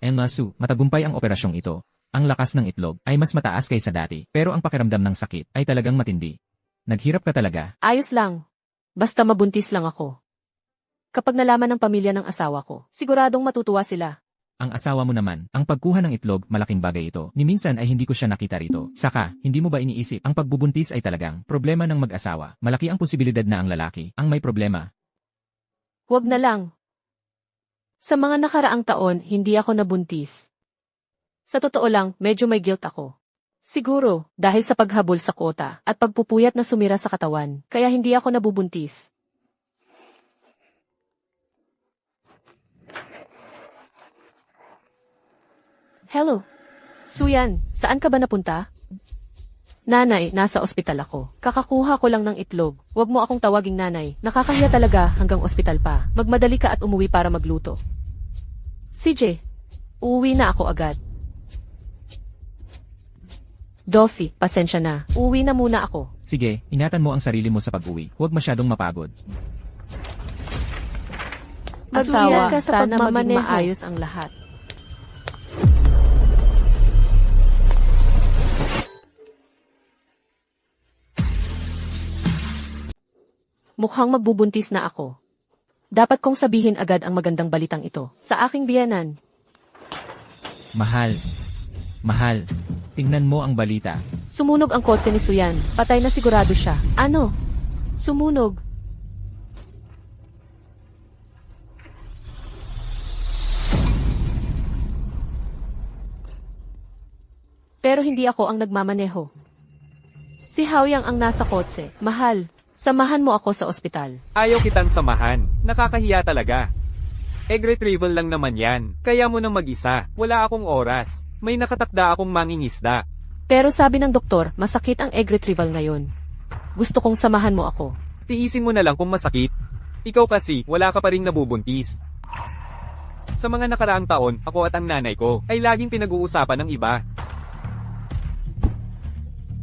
Enmasu, matagumpay ang operasyong ito. Ang lakas ng itlog ay mas mataas kaysa dati, pero ang pakiramdam ng sakit ay talagang matindi. Naghirap ka talaga. Ayos lang. Basta mabuntis lang ako. Kapag nalaman ng pamilya ng asawa ko, siguradong matutuwa sila. Ang asawa mo naman, ang pagkuha ng itlog, malaking bagay ito. Ni minsan ay hindi ko siya nakita rito. Saka, hindi mo ba iniisip, ang pagbubuntis ay talagang problema ng mag-asawa. Malaki ang posibilidad na ang lalaki ang may problema. Huwag na lang. Sa mga nakaraang taon, hindi ako nabuntis. Sa totoo lang, medyo may guilt ako. Siguro, dahil sa paghabol sa kota at pagpupuyat na sumira sa katawan, kaya hindi ako nabubuntis. Hello. Suyan, saan ka ba napunta? Nanay, nasa ospital ako. Kakakuha ko lang ng itlog. Huwag mo akong tawaging nanay. Nakakahiya talaga hanggang ospital pa. Magmadali ka at umuwi para magluto. CJ, uuwi na ako agad. Dolphy, pasensya na. Uuwi na muna ako. Sige, ingatan mo ang sarili mo sa pag-uwi. Huwag masyadong mapagod. Asawa, sana maging maayos ang lahat. Mukhang magbubuntis na ako. Dapat kong sabihin agad ang magandang balitang ito sa aking biyenan. Mahal. Mahal. Tingnan mo ang balita. Sumunog ang kotse ni Suyan. Patay na sigurado siya. Ano? Sumunog. Pero hindi ako ang nagmamaneho. Si Haoyang ang nasa kotse. Mahal. Samahan mo ako sa ospital. Ayaw kitang samahan. Nakakahiya talaga. Egg retrieval lang naman yan. Kaya mo nang mag-isa. Wala akong oras. May nakatakda akong mangingisda. Pero sabi ng doktor, masakit ang egg retrieval ngayon. Gusto kong samahan mo ako. Tiisin mo na lang kung masakit. Ikaw kasi, wala ka pa rin nabubuntis. Sa mga nakaraang taon, ako at ang nanay ko, ay laging pinag-uusapan ng iba.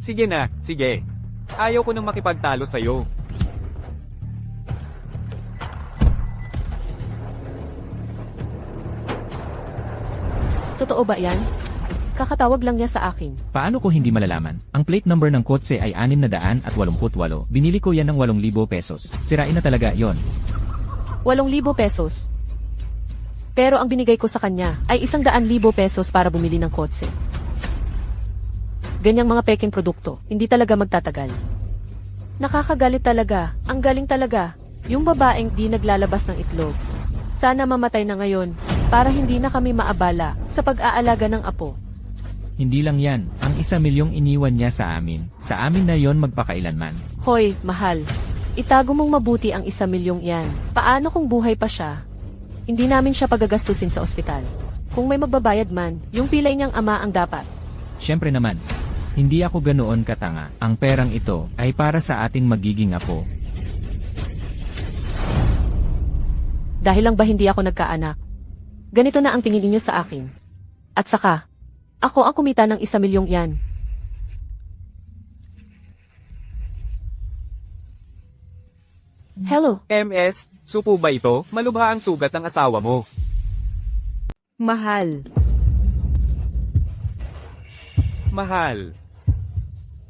Sige na, sige. Ayaw ko nang makipagtalo sa'yo. Totoo ba yan? Kakatawag lang niya sa akin. Paano ko hindi malalaman? Ang plate number ng kotse ay 688. Binili ko yan ng 8,000 pesos. Sirain na talaga yon. 8,000 pesos. Pero ang binigay ko sa kanya ay 100,000 pesos para bumili ng kotse. Ganyang mga peking produkto, hindi talaga magtatagal. Nakakagalit talaga, ang galing talaga, yung babaeng di naglalabas ng itlog. Sana mamatay na ngayon, para hindi na kami maabala sa pag-aalaga ng apo. Hindi lang yan, ang 1,000,000 iniwan niya sa amin. Sa amin na yon magpakailanman. Hoy, mahal, itago mong mabuti ang 1,000,000 yan. Paano kung buhay pa siya? Hindi namin siya pagagastusin sa ospital. Kung may magbabayad man, yung pilay niyang ama ang dapat. Siyempre naman. Hindi ako ganoon katanga. Ang perang ito ay para sa ating magiging apo. Dahil lang ba hindi ako nagkaanak? Ganito na ang tingin ninyo sa akin. At saka, ako ang kumita ng 1,000,000 yan. Hello? MS, supo ba ito? Malubha ang sugat ng asawa mo. Mahal. Mahal.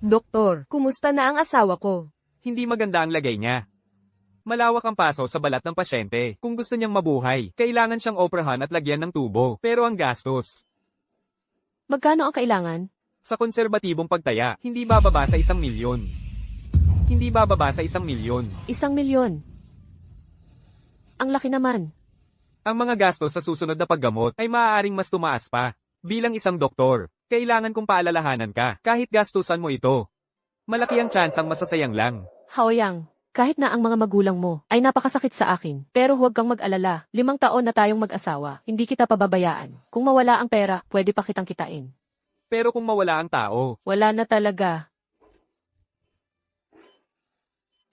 Doktor, kumusta na ang asawa ko? Hindi maganda ang lagay niya. Malawak ang paso sa balat ng pasyente. Kung gusto niyang mabuhay, kailangan siyang operahan at lagyan ng tubo. Pero ang gastos. Magkano ang kailangan? Sa konserbatibong pagtaya, hindi bababa sa 1,000,000. Hindi bababa sa 1,000,000. 1,000,000. Ang laki naman. Ang mga gastos sa susunod na paggamot ay maaaring mas tumaas pa. Bilang isang doktor, kailangan kong paalalahanan ka kahit gastusan mo ito. Malaki ang tsansang masasayang lang. Haoyang, kahit na ang mga magulang mo ay napakasakit sa akin, pero huwag kang mag-alala. 5 taon na tayong mag-asawa, hindi kita pababayaan. Kung mawala ang pera, pwede pa kitang kitain. Pero kung mawala ang tao, Wala na talaga.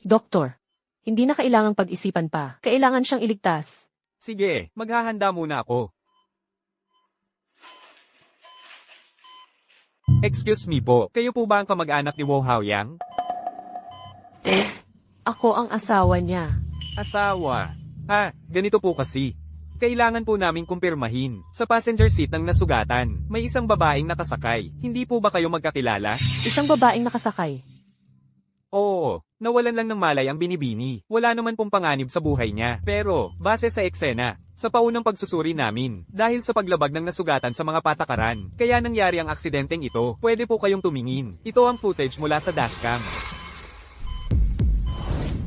Doktor, hindi na kailangang pag-isipan pa. Kailangan siyang iligtas. sige, maghahanda muna ako. Excuse me po, kayo po ba ang kamag-anak ni Wo Haoyang? Ako ang asawa niya. Asawa. Ha, ganito po kasi. Kailangan po naming kumpirmahin. Sa passenger seat ng nasugatan, may isang babaeng nakasakay. Hindi po ba kayo magkakilala? Isang babaeng nakasakay. Oo, nawalan lang ng malay ang binibini. Wala naman pong panganib sa buhay niya. Pero, base sa eksena, sa paunang pagsusuri namin, dahil sa paglabag ng nasugatan sa mga patakaran, kaya nangyari ang aksidenteng ito. Pwede po kayong tumingin. Ito ang footage mula sa dashcam.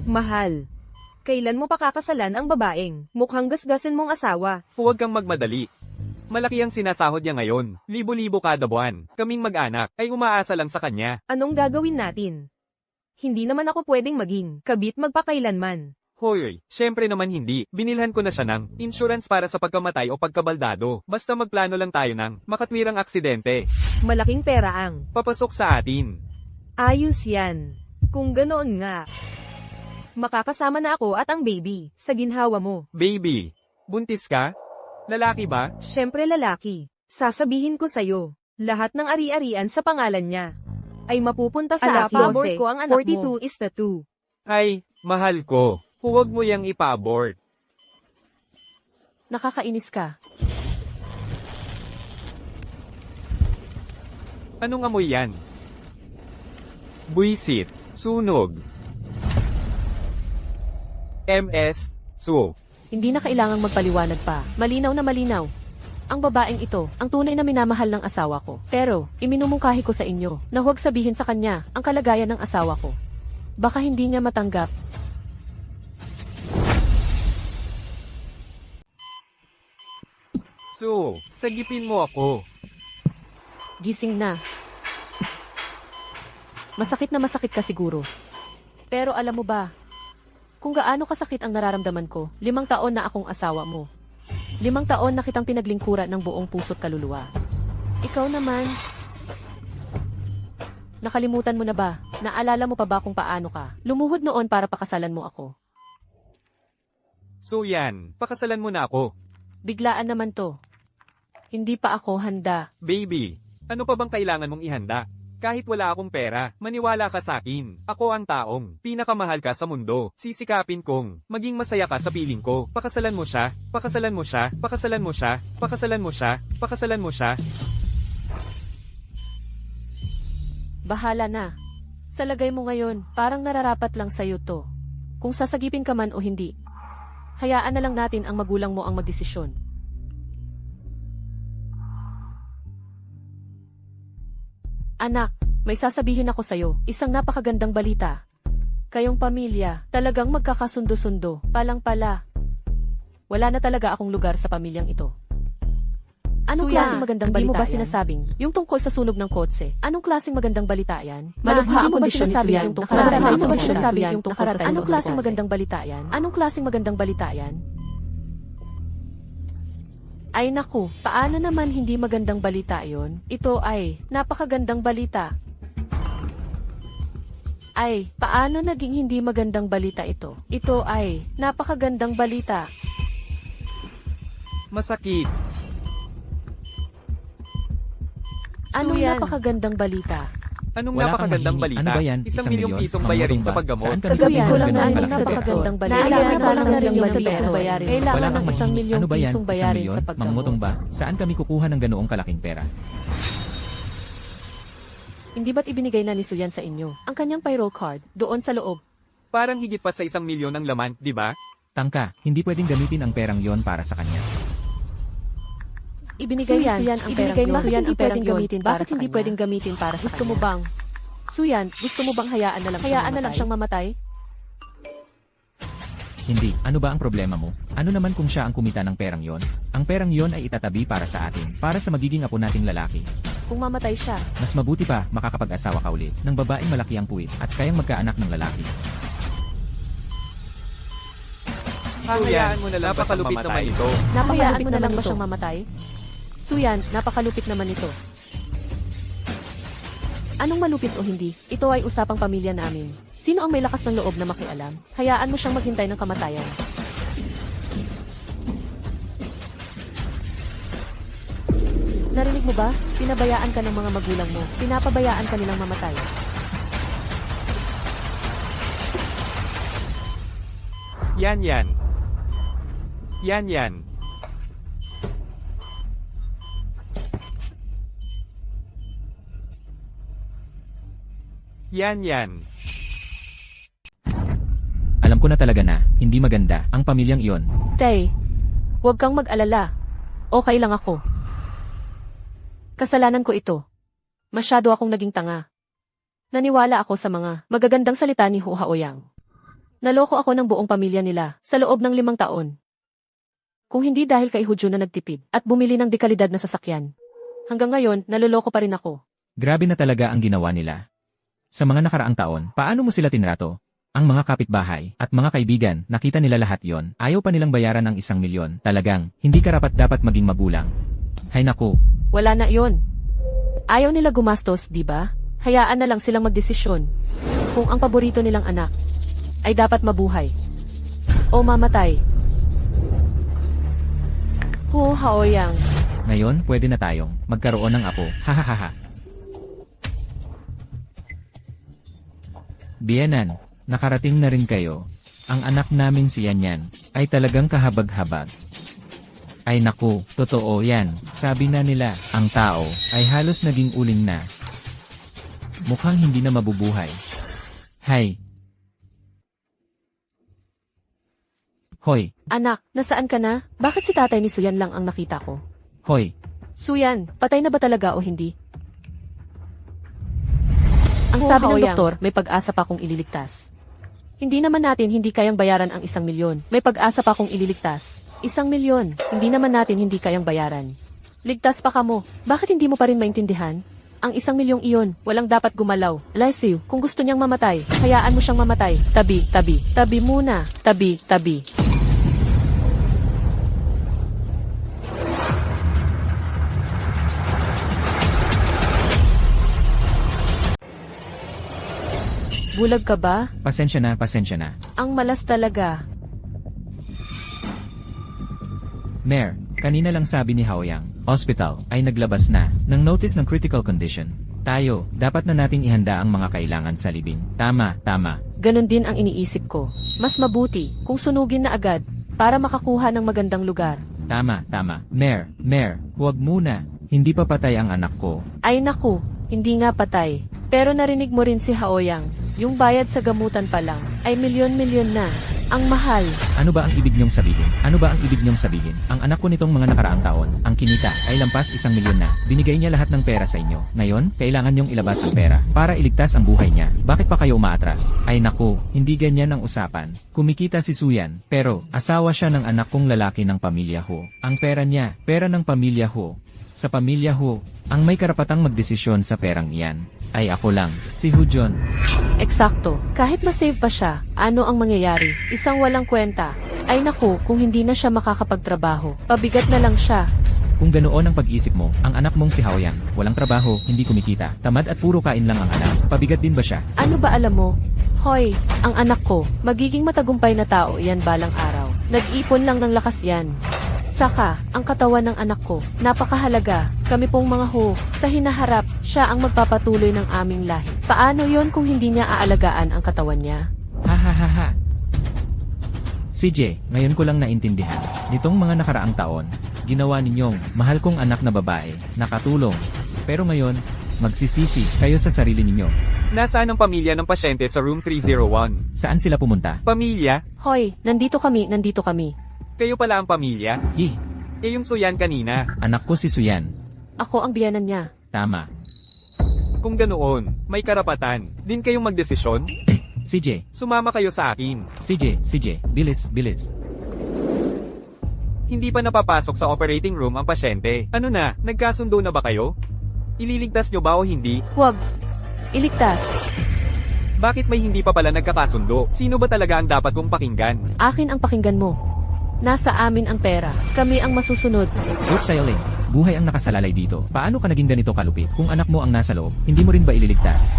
Mahal. Kailan mo pakakasalan ang babaeng? Mukhang gasgasin mong asawa. Huwag kang magmadali. Malaki ang sinasahod niya ngayon. Libo-libo kada buwan. Kaming mag-anak ay umaasa lang sa kanya. Anong gagawin natin? Hindi naman ako pwedeng maging kabit magpakailanman. Hoy, syempre naman hindi. Binilhan ko na siya ng insurance para sa pagkamatay o pagkabaldado. Basta magplano lang tayo ng makatwirang aksidente. Malaking pera ang Papasok sa atin. ayos yan. Kung ganoon nga. Makakasama na ako at ang baby sa ginhawa mo. Baby, buntis ka? Lalaki ba? Syempre lalaki. Sasabihin ko sa'yo, lahat ng ari-arian sa pangalan niya ay mapupunta sa Alas 12 ko ang anak 42 is the 2. Ay, mahal ko. Huwag mo yang ipa-abort. Nakakainis ka. Anong amoy yan? Buisit. Sunog. Hindi na kailangang magpaliwanag pa. Malinaw na malinaw. Ang babaeng ito, ang tunay na minamahal ng asawa ko. Pero, iminumungkahi ko sa inyo na huwag sabihin sa kanya ang kalagayan ng asawa ko. Baka hindi niya matanggap. Sagipin mo ako. Gising na. Masakit na masakit ka siguro. Pero alam mo ba, kung gaano kasakit ang nararamdaman ko, 5 taon na akong asawa mo. 5 taon na kitang pinaglingkuran ng buong puso't kaluluwa. Ikaw naman, nakalimutan mo na ba? Naalala mo pa ba kung paano ka? Lumuhod noon para pakasalan mo ako. So yan, pakasalan mo na ako. Biglaan naman to. Hindi pa ako handa. Baby, ano pa bang kailangan mong ihanda? Kahit wala akong pera, maniwala ka sa akin. Ako ang taong pinakamahal ka sa mundo. Sisikapin kong maging masaya ka sa piling ko. Pakasalan mo siya, pakasalan mo siya, pakasalan mo siya, pakasalan mo siya, pakasalan mo siya. Bahala na. Sa lagay mo ngayon, parang nararapat lang sa'yo to. Kung sasagipin ka man o hindi. Hayaan na lang natin ang magulang mo ang magdesisyon. Anak, may sasabihin ako sa'yo, isang napakagandang balita. Kayong pamilya, talagang magkakasundo-sundo, palang pala. Wala na talaga akong lugar sa pamilyang ito. Anong klaseng magandang balita yan? Hindi mo ba sinasabing, yung tungkol sa sunog ng kotse? Anong klaseng magandang balita yan? Malubha ang kondisyon ni Suyan yung tungkol sa sunog ng kotse. Anong klaseng magandang balita yan? Anong klaseng magandang balita yan? Ay naku, paano naman hindi magandang balita yon? Ito ay napakagandang balita. Ay, paano naging hindi magandang balita ito? Ito ay napakagandang balita. Masakit. Anong napakagandang balita? Anong Wala kang napakagandang mahihingi. balita? Ano ba yan? 1 Isang milyong milyon? pisong bayarin Mangutong sa ba? paggamot. Saan ka Kagabi bibili ko ng lang ganung narinig kalaking sa pera? napakagandang balita. Naalala ko lang na rin yung pisong bayarin. Wala Kailangan kang ng 1 mahihingi. milyong Ano ba yan? pisong 1 bayarin milyon? sa paggamot. Mangungutong ba? Saan kami kukuha ng ganoong kalaking pera? Hindi ba't ibinigay na ni Suyan sa inyo ang kanyang payroll card doon sa loob? Parang higit pa sa 1 milyon ang laman, di ba? Tangka, hindi pwedeng gamitin ang perang yon para sa kanya. Ibinigay ni Suyan ang perang ni Suyan ang perang gamitin para Bakit sa hindi kanya? pwedeng gamitin para sa Gusto mo bang? Suyan, gusto mo bang hayaan na lang siyang mamatay? Hindi, ano ba ang problema mo? Ano naman kung siya ang kumita ng perang yon? Ang perang yon ay itatabi para sa atin, para sa magiging apo nating lalaki. Kung mamatay siya, Mas mabuti pa, makakapag-asawa ka ulit, ng babaeng malaki ang puwit, at kayang magkaanak ng lalaki. Hayaan mo na lang napakalupit naman ito. hayaan mo na lang ba siyang mamatay? Suyan, napakalupit naman ito. Anong malupit o hindi? Ito ay usapang pamilya namin. Sino ang may lakas ng loob na makialam? Hayaan mo siyang maghintay ng kamatayan. Narinig mo ba? Pinabayaan ka ng mga magulang mo. Pinapabayaan ka nilang mamatay. Yan yan. Yan yan. Yan. Alam ko na talaga na, hindi maganda, ang pamilyang iyon. Tay, huwag kang mag-alala. Okay lang ako. Kasalanan ko ito. Masyado akong naging tanga. Naniwala ako sa mga magagandang salita ni Hu Haoyang. Naloko ako ng buong pamilya nila sa loob ng 5 taon. Kung hindi dahil kay Hu Jun na nagtipid at bumili ng dekalidad na sasakyan. Hanggang ngayon, naloloko pa rin ako. Grabe na talaga ang ginawa nila. Sa mga nakaraang taon, paano mo sila tinrato? Ang mga kapitbahay at mga kaibigan, nakita nila lahat yon. Ayaw pa nilang bayaran ng 1 milyon. Talagang, hindi karapat-dapat maging magulang. Hay naku, Wala na yon. Ayaw nila gumastos, di ba? Hayaan na lang silang magdesisyon. Kung ang paborito nilang anak ay dapat mabuhay o mamatay. Hu Haoyang. ngayon pwede na tayong magkaroon ng apo. Hahaha. Biyenan, nakarating na rin kayo. Ang anak naming si Yanyan ay talagang kahabag-habag. Ay naku, totoo yan. Sabi na nila, ang tao ay halos naging uling na. Mukhang hindi na mabubuhay. Hay. Hoy, Anak, nasaan ka na? Bakit si tatay ni Suyan lang ang nakita ko? hoy, Suyan, patay na ba talaga o hindi? Ang sabi ng doktor, may pag-asa pa kung ililigtas. Hindi naman natin hindi kayang bayaran ang 1 milyon. May pag-asa pa kung ililigtas. 1 milyon, hindi naman natin hindi kayang bayaran. Ligtas pa ka mo. Bakit hindi mo pa rin maintindihan? Ang 1 milyong iyon, walang dapat gumalaw. Lasiw, kung gusto niyang mamatay, hayaan mo siyang mamatay. Tabi muna. Tabi. Bulag ka ba? pasensya na. Ang malas talaga. Mayor, kanina lang sabi ni Haoyang, hospital, ay naglabas na ng notice ng critical condition. Tayo, dapat na nating ihanda ang mga kailangan sa libing. Tama. Ganon din ang iniisip ko. Mas mabuti kung sunugin na agad para makakuha ng magandang lugar. Tama. Mayor, huwag muna. Hindi pa patay ang anak ko. Ay naku, hindi nga patay. Pero narinig mo rin si Haoyang, yung bayad sa gamutan pa lang ay milyon-milyon na. Ang mahal. Ano ba ang ibig niyong sabihin? Ang anak ko nitong mga nakaraang taon, ang kinita ay lampas 1 milyon na. Binigay niya lahat ng pera sa inyo. Ngayon, kailangan niyong ilabas ang pera para iligtas ang buhay niya. Bakit pa kayo umaatras? Ay naku, hindi ganyan ang usapan. Kumikita si Suyan, pero asawa siya ng anak kong lalaki ng pamilya Ho. Ang pera niya, pera ng pamilya Ho. Sa pamilya Ho, ang may karapatang magdesisyon sa perang iyan ay ako lang, si Hu Jun. Eksakto. Kahit masave pa siya, ano ang mangyayari? Isang walang kwenta. Ay naku, kung hindi na siya makakapagtrabaho, pabigat na lang siya. Kung ganoon ang pag-isip mo, ang anak mong si Haoyang, walang trabaho, hindi kumikita, tamad at puro kain lang ang anak, pabigat din ba siya? Ano ba alam mo? Hoy, ang anak ko, magiging matagumpay na tao yan balang araw. Nag-ipon lang ng lakas yan. Saka, ang katawan ng anak ko, napakahalaga. Kami pong mga Ho, sa hinaharap, siya ang magpapatuloy ng aming lahi. Paano yon kung hindi niya aalagaan ang katawan niya? Ha. CJ, ngayon ko lang naintindihan. Nitong mga nakaraang taon, ginawa ninyong mahal kong anak na babae, nakatulong. Pero ngayon, magsisisi kayo sa sarili ninyo. Nasaan ang pamilya ng pasyente sa room 301? Saan sila pumunta? Pamilya? Hoy, nandito kami. Kayo pala ang pamilya? Yung Suyan kanina. Anak ko si Suyan. Ako ang biyanan niya. Tama. Kung ganoon, may karapatan. Din kayong magdesisyon? CJ, Sumama kayo sa akin. CJ, bilis. Hindi pa napapasok sa operating room ang pasyente. Ano na, nagkasundo na ba kayo? Ililigtas nyo ba o hindi? Huwag. Iligtas. Bakit may hindi pa pala nagkakasundo? Sino ba talaga ang dapat kong pakinggan? Akin ang pakinggan mo. Nasa amin ang pera. Kami ang masusunod. Soap Xiaoling, buhay ang nakasalalay dito. Paano ka naging ganito kalupit? Kung anak mo ang nasa loob, hindi mo rin ba ililigtas?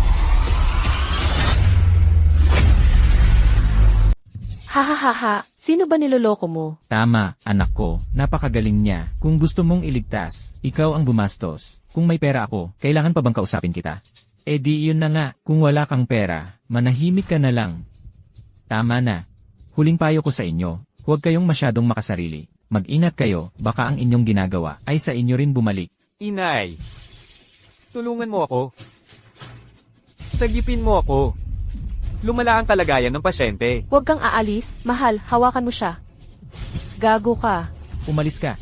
Hahaha, sino ba niloloko mo? Tama, anak ko. Napakagaling niya. Kung gusto mong iligtas, ikaw ang bumastos. Kung may pera ako, kailangan pa bang kausapin kita? Eh di yun na nga, kung wala kang pera, manahimik ka na lang. Tama na. Huling payo ko sa inyo, huwag kayong masyadong makasarili. Mag-ingat kayo, baka ang inyong ginagawa ay sa inyo rin bumalik. Inay, tulungan mo ako. Sa Sagipin mo ako. Lumala ang kalagayan ng pasyente. Huwag kang aalis. Mahal, hawakan mo siya. Gago ka. Umalis ka.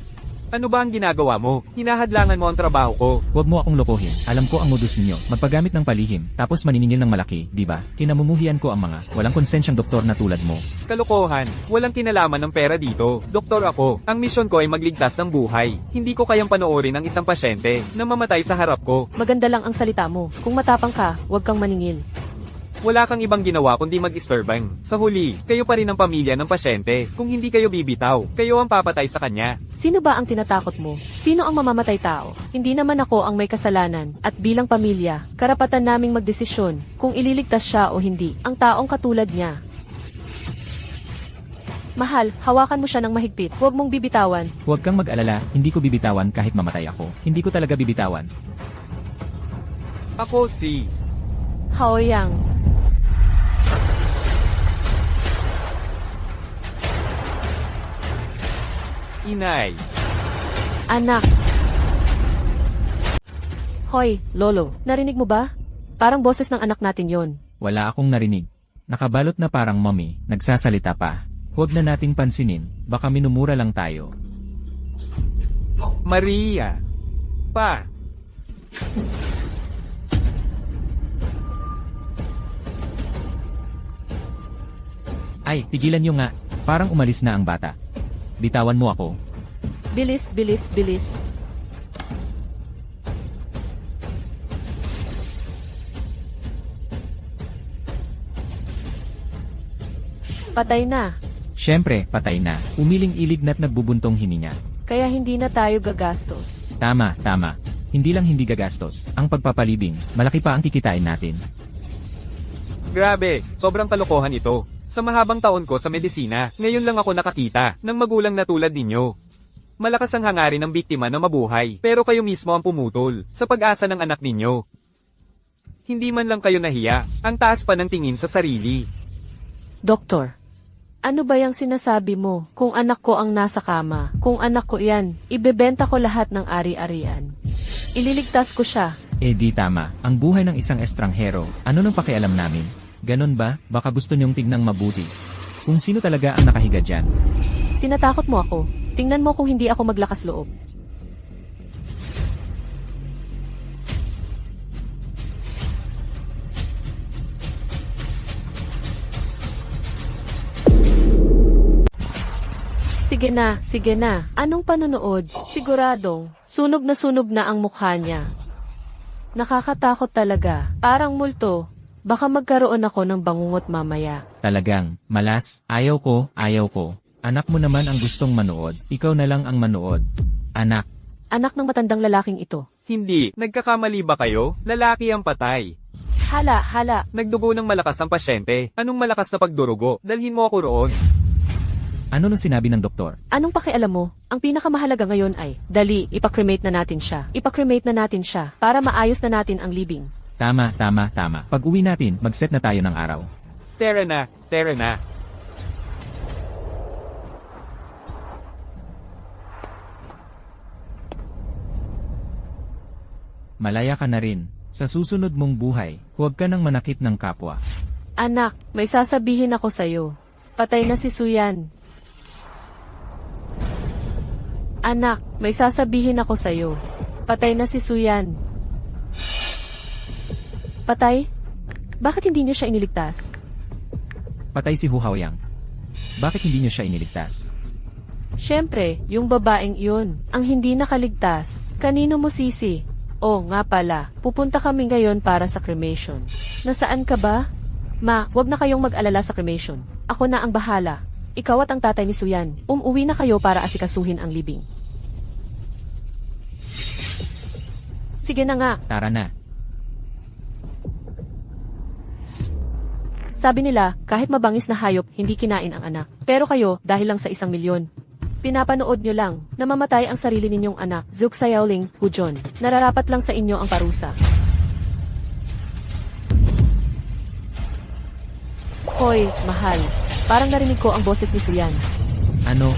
Ano ba ang ginagawa mo? Hinahadlangan mo ang trabaho ko. Huwag mo akong lokohin. Alam ko ang modus ninyo. Magpagamit ng palihim, tapos maniningil ng malaki, di ba? Kinamumuhian ko ang mga walang konsensyang doktor na tulad mo. Kalokohan. Walang kinalaman ng pera dito. Doktor ako. Ang misyon ko ay magligtas ng buhay. Hindi ko kayang panoorin ang isang pasyente na mamatay sa harap ko. Maganda lang ang salita mo. Kung matapang ka, huwag kang maningil. Wala kang ibang ginawa kundi mag-istorbang. Sa huli, kayo pa rin ang pamilya ng pasyente. Kung hindi kayo bibitaw, kayo ang papatay sa kanya. Sino ba ang tinatakot mo? Sino ang mamamatay tao? Hindi naman ako ang may kasalanan. At bilang pamilya, karapatan naming magdesisyon kung ililigtas siya o hindi ang taong katulad niya. Mahal, hawakan mo siya ng mahigpit. Huwag mong bibitawan. Huwag kang mag-alala, hindi ko bibitawan kahit mamatay ako. Hindi ko talaga bibitawan. Ako si... Haoyang. Inay. Anak. Hoy, Lolo, narinig mo ba? Parang boses ng anak natin yon. Wala akong narinig. Nakabalot na parang mommy, nagsasalita pa. Huwag na nating pansinin, baka minumura lang tayo. Maria. Pa. Ay, tigilan nyo nga. Parang umalis na ang bata. Bitawan mo ako. Bilis, bilis, bilis. Patay na. Siyempre, patay na. Umiling-ilig na't nagbubuntong hininga. Kaya hindi na tayo gagastos. Tama, tama. Hindi lang hindi gagastos. Ang pagpapalibing, malaki pa ang kikitain natin. Grabe, sobrang kalokohan ito. Sa mahabang taon ko sa medisina, ngayon lang ako nakakita ng magulang na tulad ninyo. Malakas ang hangarin ng biktima na mabuhay, pero kayo mismo ang pumutol sa pag-asa ng anak ninyo. Hindi man lang kayo nahiya, ang taas pa ng tingin sa sarili. Doktor, ano ba yung sinasabi mo? Kung anak ko ang nasa kama, kung anak ko yan, ibebenta ko lahat ng ari-arian. Ililigtas ko siya. Eh di tama, ang buhay ng isang estranghero, ano nang pakialam namin? Ganon ba? Baka gusto niyong tignang mabuti. Kung sino talaga ang nakahiga dyan. Tinatakot mo ako. Tingnan mo kung hindi ako maglakas loob. Sige na, sige na. Anong panonood? Siguradong, sunog na ang mukha niya. Nakakatakot talaga. Parang multo. Baka magkaroon ako ng bangungot mamaya. Talagang, malas, ayaw ko. Anak mo naman ang gustong manood, ikaw na lang ang manood. Anak, Anak ng matandang lalaking ito. Hindi, nagkakamali ba kayo? Lalaki ang patay. Hala. Nagdugo ng malakas ang pasyente. Anong malakas na pagdurugo? Dalhin mo ako roon. ano nung sinabi ng doktor? Anong pakialam mo? Ang pinakamahalaga ngayon ay, dali, ipakremate na natin siya. Ipakremate na natin siya para maayos na natin ang libing. Tama. Pag uwi natin, mag-set na tayo ng araw. Tara na. Malaya ka na rin. Sa susunod mong buhay, huwag ka nang manakit ng kapwa. Anak, may sasabihin ako sa'yo. Patay na si Suyan. Anak, may sasabihin ako sa'yo. Patay na si Suyan. Patay? Bakit hindi niyo siya iniligtas? Patay si Hu Haoyang. Bakit hindi niyo siya iniligtas? Siyempre, yung babaeng iyon, ang hindi nakaligtas. Kanino mo sisi? Oh, nga pala, pupunta kami ngayon para sa cremation. Nasaan ka ba? Ma, wag na kayong mag-alala sa cremation. Ako na ang bahala. Ikaw at ang tatay ni Suyan, umuwi na kayo para asikasuhin ang libing. Sige na nga. Tara na. Sabi nila, kahit mabangis na hayop, hindi kinain ang anak. Pero kayo, dahil lang sa 1 milyon. Pinapanood nyo lang, namamatay ang sarili ninyong anak. Zuk Sayaoling, Hujon. Nararapat lang sa inyo ang parusa. Hoy, mahal. Parang narinig ko ang boses ni Suyan. Ano?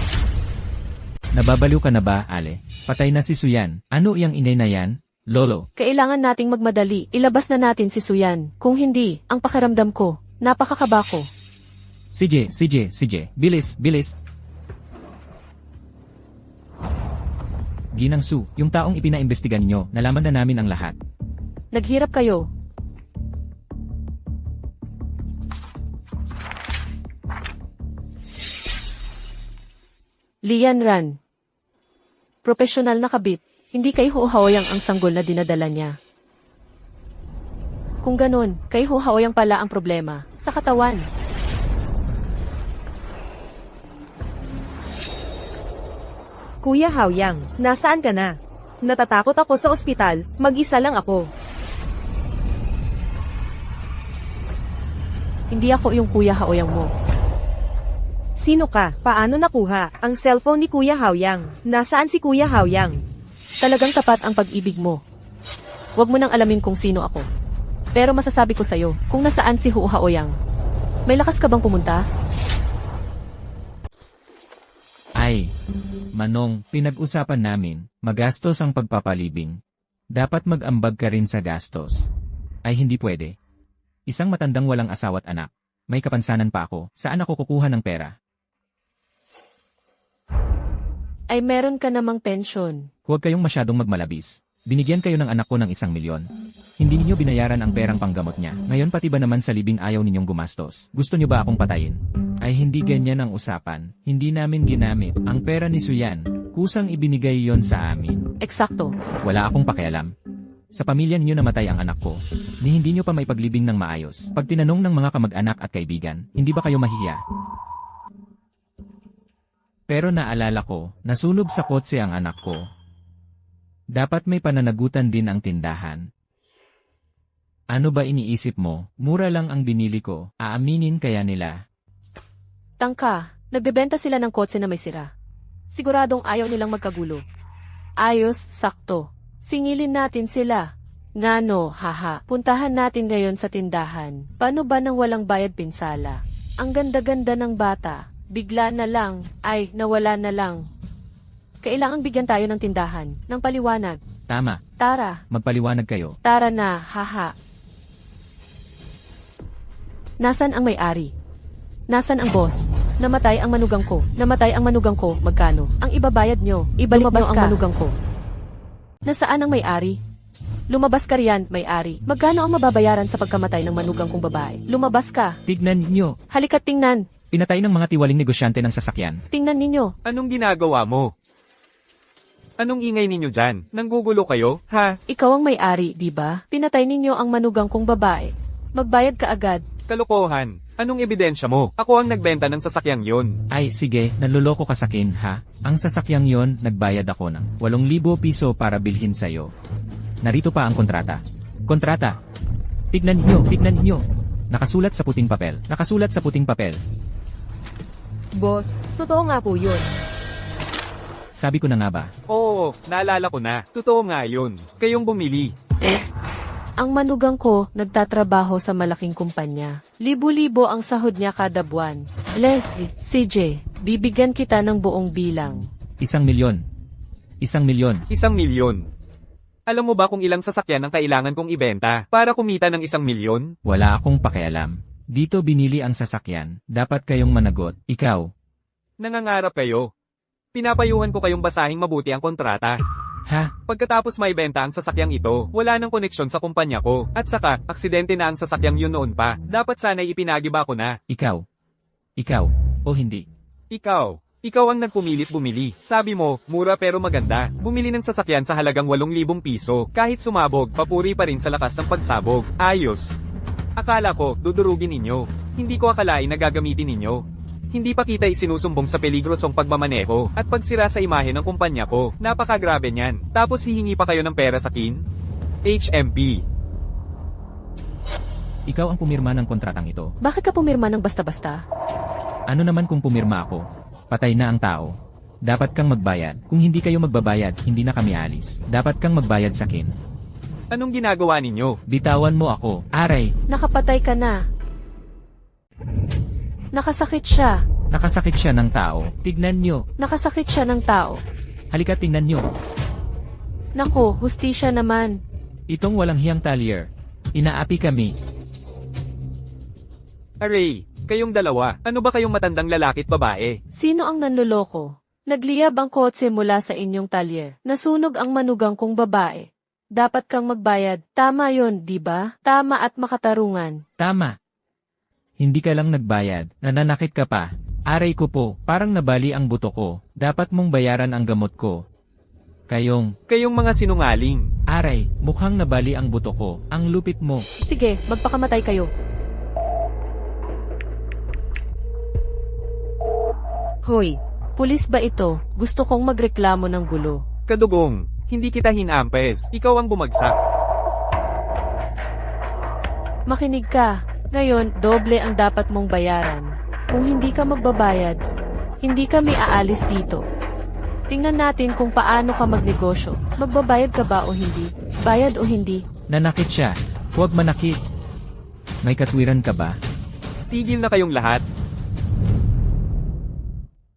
Nababaliw ka na ba, Ale? Patay na si Suyan. Ano iyang inay na yan? Lolo, Kailangan nating magmadali. Ilabas na natin si Suyan. Kung hindi, ang pakiramdam ko, napakakaba ko. sige, bilis, bilis. Ginang Su, yung taong ipinaimbestigan ninyo, nalaman na namin ang lahat. Naghirap kayo. Lian Ran. Profesional na kabit, hindi kay Huhaoyang ang sanggol na dinadala niya. Kung ganun, kay Huhaoyang pala ang problema, sa katawan. Kuya Haoyang, nasaan ka na? Natatakot ako sa ospital, mag-isa lang ako. Hindi ako yung Kuya Haoyang mo. Sino ka? Paano nakuha ang cellphone ni Kuya Haoyang? Nasaan si Kuya Haoyang? Talagang tapat ang pag-ibig mo. Huwag mo nang alamin kung sino ako. Pero masasabi ko sa'yo, kung nasaan si Huhaoyang. May lakas ka bang pumunta? Ay, Manong, pinag-usapan namin, magastos ang pagpapalibing. Dapat mag-ambag ka rin sa gastos. Ay hindi pwede. Isang matandang walang asawa't anak. May kapansanan pa ako, saan ako kukuha ng pera? Ay meron ka namang pensyon. Huwag kayong masyadong magmalabis. Binigyan kayo ng anak ko ng 1 milyon. Hindi ninyo binayaran ang perang panggamot niya. Ngayon pati ba naman sa libing ayaw ninyong gumastos? Gusto niyo ba akong patayin? Ay hindi ganyan ang usapan. Hindi namin ginamit ang pera ni Suyan. Kusang ibinigay yon sa amin. Eksakto. Wala akong pakialam. Sa pamilya ninyo namatay ang anak ko. Ni hindi nyo pa maipaglibing ng maayos. Pag tinanong ng mga kamag-anak at kaibigan, hindi ba kayo mahiya? Pero naalala ko, nasunog sa kotse ang anak ko. Dapat may pananagutan din ang tindahan. Ano ba iniisip mo? Mura lang ang binili ko. Aaminin kaya nila? Tangka, nagbebenta sila ng kotse na may sira. Siguradong ayaw nilang magkagulo. Ayos, sakto. Singilin natin sila. Ngano, haha. Puntahan natin ngayon sa tindahan. Paano ba nang walang bayad pinsala? Ang ganda-ganda ng bata. Bigla na lang, ay nawala na lang. Kailangang bigyan tayo ng tindahan, ng paliwanag. Tama, Tara, magpaliwanag kayo. tara na, haha. Nasaan ang may-ari? Nasaan ang boss? Namatay ang manugang ko. Namatay ang manugang ko. Magkano? Ang ibabayad nyo. Ibalik nyo ang manugang ko. Nasaan ang may-ari? Lumabas ka riyan, may-ari. Magkano ang mababayaran sa pagkamatay ng manugang kong babae? Lumabas ka. Tignan ninyo, Halika't tingnan. pinatay ng mga tiwaling negosyante ng sasakyan. Tingnan ninyo. Anong ginagawa mo? Anong ingay ninyo dyan? Nanggugulo kayo, ha? Ikaw ang may-ari, di ba? Pinatay ninyo ang manugang kong babae. Magbayad ka agad. Kalokohan. Anong ebidensya mo? Ako ang nagbenta ng sasakyang yon. Ay sige, nanloloko ka sakin ha? Ang sasakyang yon, nagbayad ako ng 8,000 piso para bilhin sa'yo. Narito pa ang kontrata. Kontrata. Tignan ninyo. Nakasulat sa puting papel. Nakasulat sa puting papel. Boss, totoo nga po yun. Sabi ko na nga ba? Oo, naalala ko na. Totoo nga yun. Kayong bumili. Ang manugang ko, nagtatrabaho sa malaking kumpanya. Libo-libo ang sahod niya kada buwan. Leslie, CJ, bibigyan kita ng buong bilang. 1 milyon. 1 milyon. 1 milyon. Alam mo ba kung ilang sasakyan ang kailangan kong ibenta para kumita ng 1 milyon? Wala akong pakialam. Dito binili ang sasakyan. Dapat kayong managot. Ikaw. Nangangarap kayo. Pinapayuhan ko kayong basahing mabuti ang kontrata. Ha? Pagkatapos may benta ang sasakyang ito, wala nang koneksyon sa kumpanya ko. At saka, aksidente na ang sasakyang yun noon pa. Dapat sana'y ipinagiba ko na. Ikaw. Ikaw. O hindi. Ikaw. Ikaw ang nagpumilit bumili. Sabi mo, mura pero maganda. Bumili ng sasakyan sa halagang 8,000 piso. Kahit sumabog, papuri pa rin sa lakas ng pagsabog. Ayos. Akala ko, dudurugin ninyo. Hindi ko akalain na gagamitin ninyo. Hindi pa kita isinusumbong sa peligrosong pagmamaneho at pagsira sa imahe ng kumpanya ko. Napakagrabe niyan. Tapos hihingi pa kayo ng pera sa kin? HMP. Ikaw ang pumirma ng kontratang ito. Bakit ka pumirma ng basta-basta? Ano naman kung pumirma ako? Patay na ang tao. Dapat kang magbayad. Kung hindi kayo magbabayad, hindi na kami alis. Dapat kang magbayad sa akin. Anong ginagawa ninyo? Bitawan mo ako. Aray, Nakapatay ka na. Nakasakit siya. nakasakit siya ng tao. Tignan nyo. Nakasakit siya ng tao. Halika tingnan nyo. Nako, hustisya naman. Itong walang hiyang talyer. Inaapi kami. Aray, kayong dalawa, ano ba kayong matandang lalaki't babae? Sino ang nanloloko? Nagliyab ang kotse mula sa inyong talyer. Nasunog ang manugang kong babae. Dapat kang magbayad. Tama yon, di ba? Tama at makatarungan. Tama. Hindi ka lang nagbayad, nananakit ka pa. Aray ko po, parang nabali ang buto ko. Dapat mong bayaran ang gamot ko. Kayong, Kayong mga sinungaling. aray, mukhang nabali ang buto ko. Ang lupit mo. Sige, magpakamatay kayo. Hoy, Pulis ba ito? Gusto kong magreklamo ng gulo. Kadugong, hindi kita hinampes, ikaw ang bumagsak. Makinig ka. Ngayon, doble ang dapat mong bayaran. Kung hindi ka magbabayad, hindi kami aalis dito. Tingnan natin kung paano ka magnegosyo. Magbabayad ka ba o hindi? Bayad o hindi? Nanakit siya. Huwag manakit. May katwiran ka ba? Tigil na kayong lahat.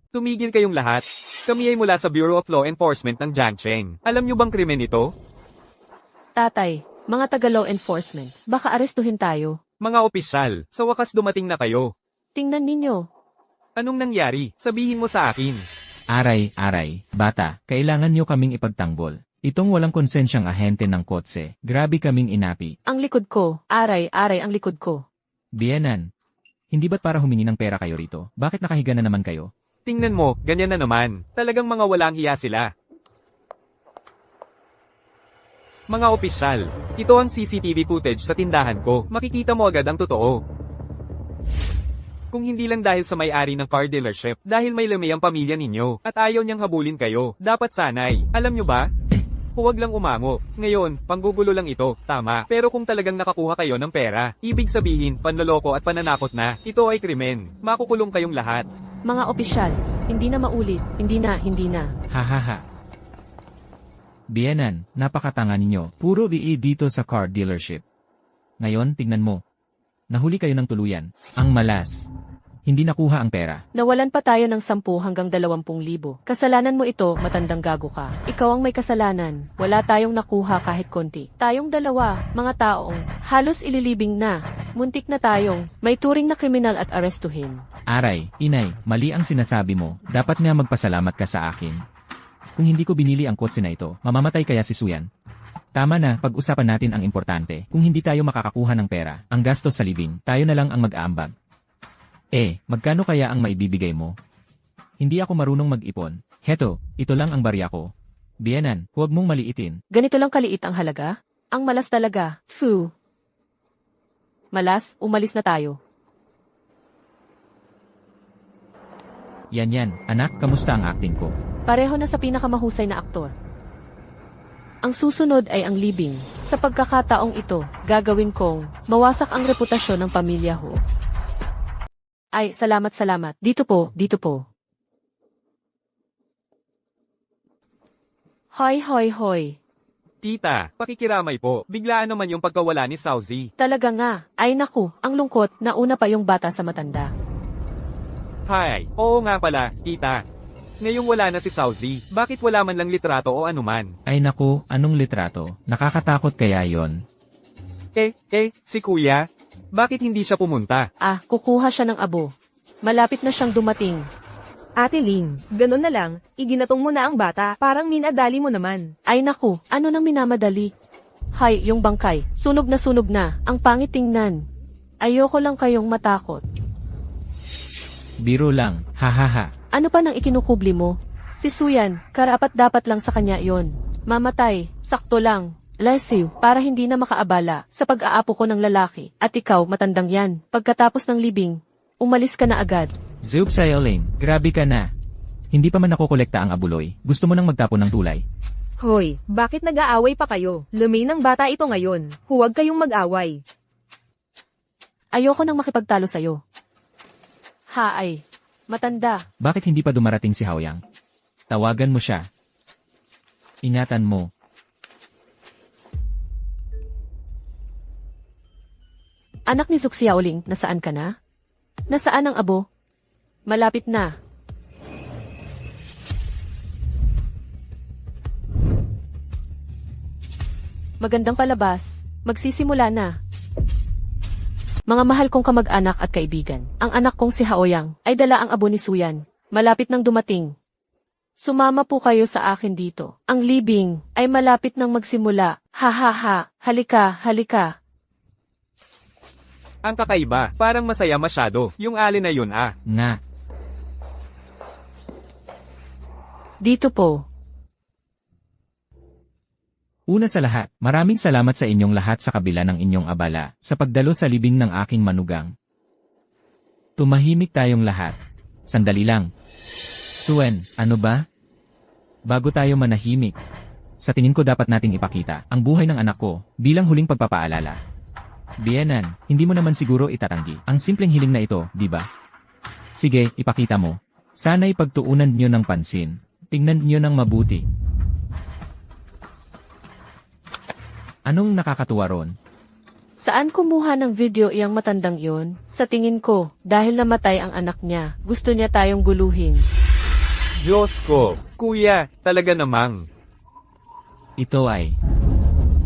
Tumigil kayong lahat. Kami ay mula sa Bureau of Law Enforcement ng Jiangcheng. Alam niyo bang krimen ito? Tatay, mga taga-law enforcement, baka arestuhin tayo. Mga opisyal, sa wakas dumating na kayo. Tingnan ninyo. Anong nangyari? Sabihin mo sa akin. Aray, bata, kailangan nyo kaming ipagtanggol. Itong walang konsensyang ahente ng kotse, grabe kaming inapi. Ang likod ko, aray ang likod ko. Biyenan, hindi ba't para humingi ng pera kayo rito? Bakit nakahiga na naman kayo? Tingnan mo, ganyan na naman. Talagang mga walang hiya sila. Mga opisyal, ito ang CCTV footage sa tindahan ko. Makikita mo agad ang totoo. Kung hindi lang dahil sa may-ari ng car dealership, dahil may lamay ang pamilya ninyo, at ayaw niyang habulin kayo, dapat sanay. Alam nyo ba? Huwag lang umango. Ngayon, panggugulo lang ito, tama. Pero kung talagang nakakuha kayo ng pera, ibig sabihin, panloloko at pananakot na, ito ay krimen. Makukulong kayong lahat. Mga opisyal, hindi na maulit. Hindi na. Hahaha. Biyenan, napakatanga ninyo. Puro ii dito sa car dealership. Ngayon, tignan mo. Nahuli kayo ng tuluyan. Ang malas. Hindi nakuha ang pera. Nawalan pa tayo ng 10 hanggang 20,000. Kasalanan mo ito, matandang gago ka. Ikaw ang may kasalanan. Wala tayong nakuha kahit konti. Tayong dalawa, mga taong, halos ililibing na. Muntik na tayong, may turing na kriminal at arestuhin. Aray, inay, mali ang sinasabi mo. Dapat nga magpasalamat ka sa akin. Kung hindi ko binili ang kotse na ito, mamamatay kaya si Suyan. Tama na, pag-usapan natin ang importante. Kung hindi tayo makakakuha ng pera, ang gastos sa living, tayo na lang ang mag-aambag. Magkano kaya ang maibibigay mo? Hindi ako marunong mag-ipon. Heto, ito lang ang barya ko. Biyenan, huwag mong maliitin. Ganito lang kaliit ang halaga? Ang malas talaga. Fu. Malas, umalis na tayo. Yan, anak, kamusta ang acting ko? Pareho na sa pinakamahusay na aktor. Ang susunod ay ang libing. Sa pagkakataong ito, gagawin kong mawasak ang reputasyon ng pamilya ho. Ay, salamat. Dito po. Hoy. Tita, pakikiramay po. Biglaan naman yung pagkawala ni Sauzi. Talaga nga. Ay naku, ang lungkot, nauna pa yung bata sa matanda. Hi, oo nga pala, tita. Ngayong wala na si Sauzi, bakit wala man lang litrato o anuman? Ay naku, anong litrato? Nakakatakot kaya yon? Si kuya? Bakit hindi siya pumunta? Kukuha siya ng abo. Malapit na siyang dumating. Ate Ling, ganun na lang, iginatong mo na ang bata, parang minadali mo naman. Ay naku, ano nang minamadali? Hay, yung bangkay, sunog na. Ang pangit tingnan. Ayoko lang kayong matakot. Biro lang, hahaha. Ano pa nang ikinukubli mo? Si Suyan, karapat-dapat lang sa kanya yon. Mamatay, sakto lang. Bless you, para hindi na makaabala sa pag-aapo ko ng lalaki. At ikaw, matandang yan. Pagkatapos ng libing, umalis ka na agad. Zub Sayoling, grabe ka na. Hindi pa man nakokolekta ang abuloy. Gusto mo nang magtapon ng tulay? Hoy, bakit nag-aaway pa kayo? Lamay ng bata ito ngayon. Huwag kayong mag-away. Ayoko nang makipagtalo sa'yo. Haay, matanda. Bakit hindi pa dumarating si Haoyang? Tawagan mo siya. Ingatan mo. Anak ni Zuxiaoling, nasaan ka na? Nasaan ang abo? Malapit na. Magandang palabas. Magsisimula na. Mga mahal kong kamag-anak at kaibigan, ang anak kong si Haoyang ay dala ang abo ni Suyan. Malapit nang dumating. Sumama po kayo sa akin dito. Ang libing ay malapit nang magsimula. Ha ha ha. Halika, halika. Ang kakaiba, parang masaya masyado. Yung alin na yun ah. Nga, Dito po. una sa lahat, maraming salamat sa inyong lahat sa kabila ng inyong abala, sa pagdalo sa libing ng aking manugang. Tumahimik tayong lahat. Sandali lang. Suen, ano ba? Bago tayo manahimik, sa tingin ko dapat nating ipakita ang buhay ng anak ko bilang huling pagpapaalala. Bienan, hindi mo naman siguro itatanggi ang simpleng hiling na ito, di ba? Sige, ipakita mo. Sana'y pagtuunan niyo ng pansin. Tingnan niyo ng mabuti. Anong nakakatuwa ron? Saan kumuha ng video iyang matandang yon? Sa tingin ko, dahil namatay ang anak niya, gusto niya tayong guluhin. Diyos ko, kuya, talaga namang. Ito ay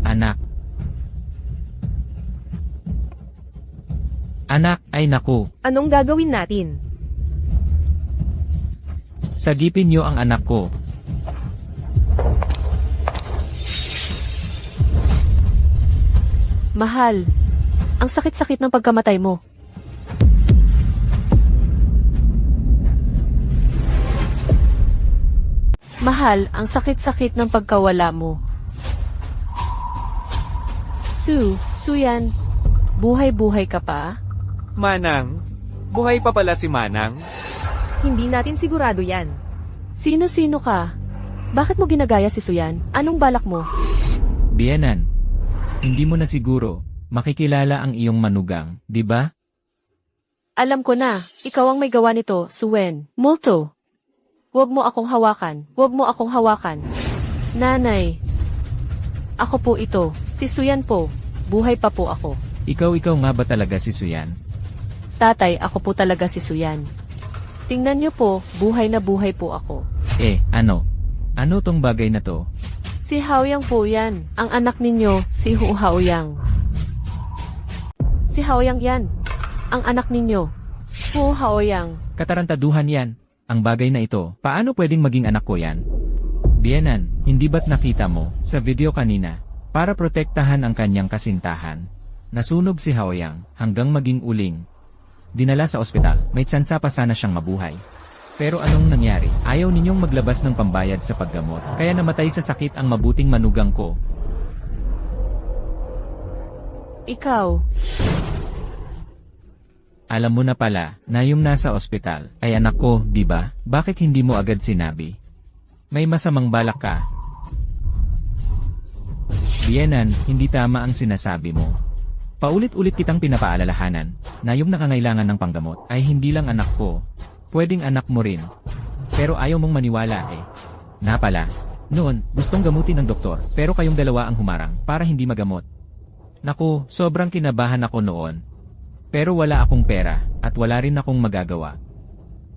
anak. Anak ay naku. Anong gagawin natin? Sagipin niyo ang anak ko. Mahal, ang sakit-sakit ng pagkamatay mo. Mahal, ang sakit-sakit ng pagkawala mo. Suyan, buhay-buhay ka pa? Manang? Buhay pa pala si Manang? Hindi natin sigurado yan. Sino-sino ka? Bakit mo ginagaya si Suyan? Anong balak mo? Bienan, hindi mo na siguro makikilala ang iyong manugang, di ba? Alam ko na, ikaw ang may gawa nito, Suen. Multo. Huwag mo akong hawakan. Huwag mo akong hawakan. Nanay. Ako po ito. Si Suyan po. Buhay pa po ako. Ikaw nga ba talaga si Suyan? Tatay, ako po talaga si Suyan. Tingnan niyo po, buhay na buhay po ako. Ano? Ano tong bagay na to? Si Haoyang po yan. Ang anak ninyo, si Hu Haoyang. Si Haoyang yan. Ang anak ninyo. Hu Haoyang. Katarantaduhan yan. Ang bagay na ito, paano pwedeng maging anak ko yan? Bienan, hindi ba't nakita mo, sa video kanina, para protektahan ang kanyang kasintahan? Nasunog si Haoyang, hanggang maging uling. Dinala sa ospital, may tsansa pa sana siyang mabuhay. Pero anong nangyari? Ayaw ninyong maglabas ng pambayad sa paggamot, kaya namatay sa sakit ang mabuting manugang ko. Ikaw. Alam mo na pala, na yung nasa ospital, ay anak ko, di ba? Bakit hindi mo agad sinabi? May masamang balak ka. Bienan, hindi tama ang sinasabi mo. Paulit-ulit kitang pinapaalalahanan, na yung nakangailangan ng panggamot, ay hindi lang anak ko. Pwedeng anak mo rin. Pero ayaw mong maniwala eh. Na pala, noon, gustong gamutin ng doktor, pero kayong dalawa ang humarang, para hindi magamot. Naku, sobrang kinabahan ako noon. Pero wala akong pera, at wala rin akong magagawa.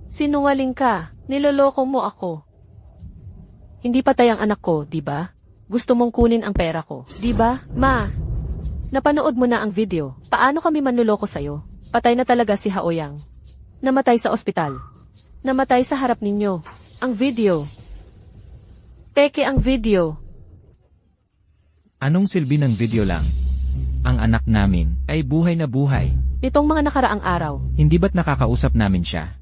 Sinungaling ka. Niloloko mo ako. Hindi patay ang anak ko, di ba? Gusto mong kunin ang pera ko, di ba? Ma, napanood mo na ang video. Paano kami manluloko sa'yo? Patay na talaga si Haoyang. Namatay sa ospital. Namatay sa harap ninyo. Ang video. Peke ang video. Anong silbi ng video lang? Ang anak namin ay buhay na buhay. Nitong mga nakaraang araw, Hindi ba't nakakausap namin siya?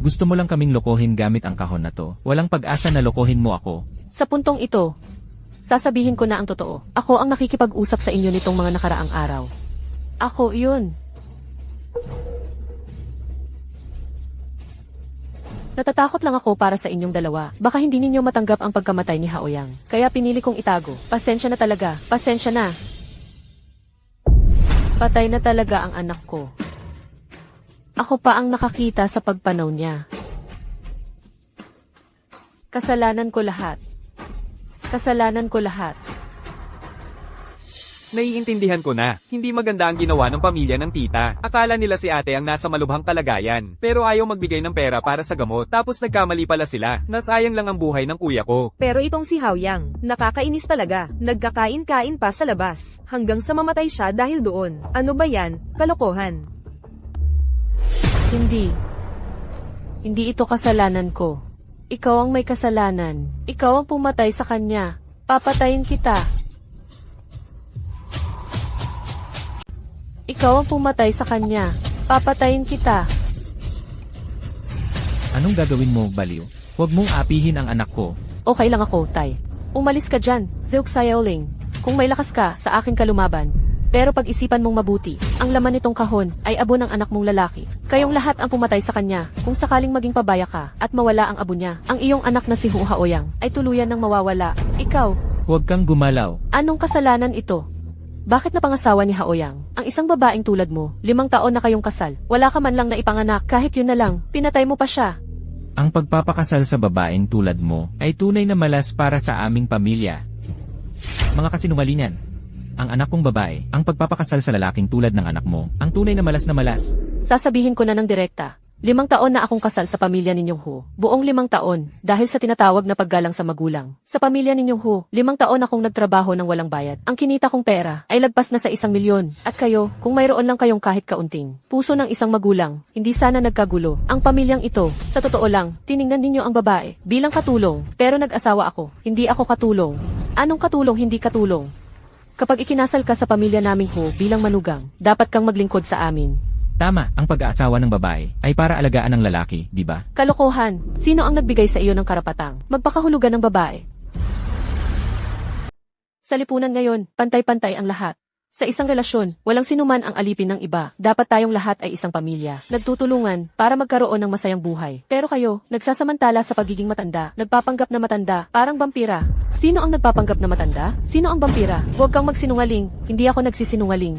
Gusto mo lang kaming lokohin gamit ang kahon na to. Walang pag-asa na lokohin mo ako. sa puntong ito, sasabihin ko na ang totoo. Ako ang nakikipag-usap sa inyo nitong mga nakaraang araw. Ako yun. Natatakot lang ako para sa inyong dalawa. Baka hindi ninyo matanggap ang pagkamatay ni Haoyang. Kaya pinili kong itago. Pasensya na talaga. Pasensya na. Patay na talaga ang anak ko. Ako pa ang nakakita sa pagpanaw niya. Kasalanan ko lahat. Kasalanan ko lahat. Naiintindihan ko na, hindi maganda ang ginawa ng pamilya ng tita. Akala nila si ate ang nasa malubhang kalagayan, pero ayaw magbigay ng pera para sa gamot. Tapos nagkamali pala sila, nasayang lang ang buhay ng kuya ko. Pero itong si Haoyang, nakakainis talaga. Nagkakain-kain pa sa labas, hanggang sa mamatay siya dahil doon. Ano ba yan? Kalokohan. Hindi. Hindi ito kasalanan ko. Ikaw ang may kasalanan. Ikaw ang pumatay sa kanya. Papatayin kita. Ikaw ang pumatay sa kanya. Papatayin kita. Anong gagawin mo, baliw? Huwag mong apihin ang anak ko. Okay lang ako, Tay. Umalis ka dyan, Zeuk Sayaoling. Kung may lakas ka, sa akin ka lumaban. Pero pag-isipan mong mabuti, ang laman nitong kahon ay abo ng anak mong lalaki. Kayong lahat ang pumatay sa kanya. Kung sakaling maging pabaya ka at mawala ang abo niya, ang iyong anak na si Hu Haoyang ay tuluyan ng mawawala. Ikaw, Huwag kang gumalaw. anong kasalanan ito? Bakit napangasawa ni Haoyang? Ang isang babaeng tulad mo, 5 taon na kayong kasal. Wala ka man lang na ipanganak, kahit yun na lang, pinatay mo pa siya. Ang pagpapakasal sa babaeng tulad mo ay tunay na malas para sa aming pamilya. Mga kasinungalingan. Ang anak kong babae, ang pagpapakasal sa lalaking tulad ng anak mo, ang tunay na malas na malas. Sasabihin ko na ng direkta. 5 taon na akong kasal sa pamilya ninyong Hu. Buong 5 taon, dahil sa tinatawag na paggalang sa magulang. Sa pamilya ninyong Hu, 5 taon akong nagtrabaho ng walang bayad. Ang kinita kong pera ay lagpas na sa 1 milyon. At kayo, kung mayroon lang kayong kahit kaunting puso ng isang magulang, hindi sana nagkagulo. Ang pamilyang ito, sa totoo lang, tiningnan ninyo ang babae bilang katulong. Pero nag-asawa ako, hindi ako katulong. Anong katulong, hindi katulong? Kapag ikinasal ka sa pamilya naming Hu bilang manugang, dapat kang maglingkod sa amin. Tama, ang pag-aasawa ng babae ay para alagaan ng lalaki, di ba? Kalokohan, sino ang nagbigay sa iyo ng karapatang magpakahulugan ng babae? Sa lipunan ngayon, pantay-pantay ang lahat. Sa isang relasyon, walang sinuman ang alipin ng iba. Dapat tayong lahat ay isang pamilya, nagtutulungan para magkaroon ng masayang buhay. Pero kayo, nagsasamantala sa pagiging matanda, nagpapanggap na matanda, parang vampira. Sino ang nagpapanggap na matanda? Sino ang vampira? Huwag kang magsinungaling, hindi ako nagsisinungaling.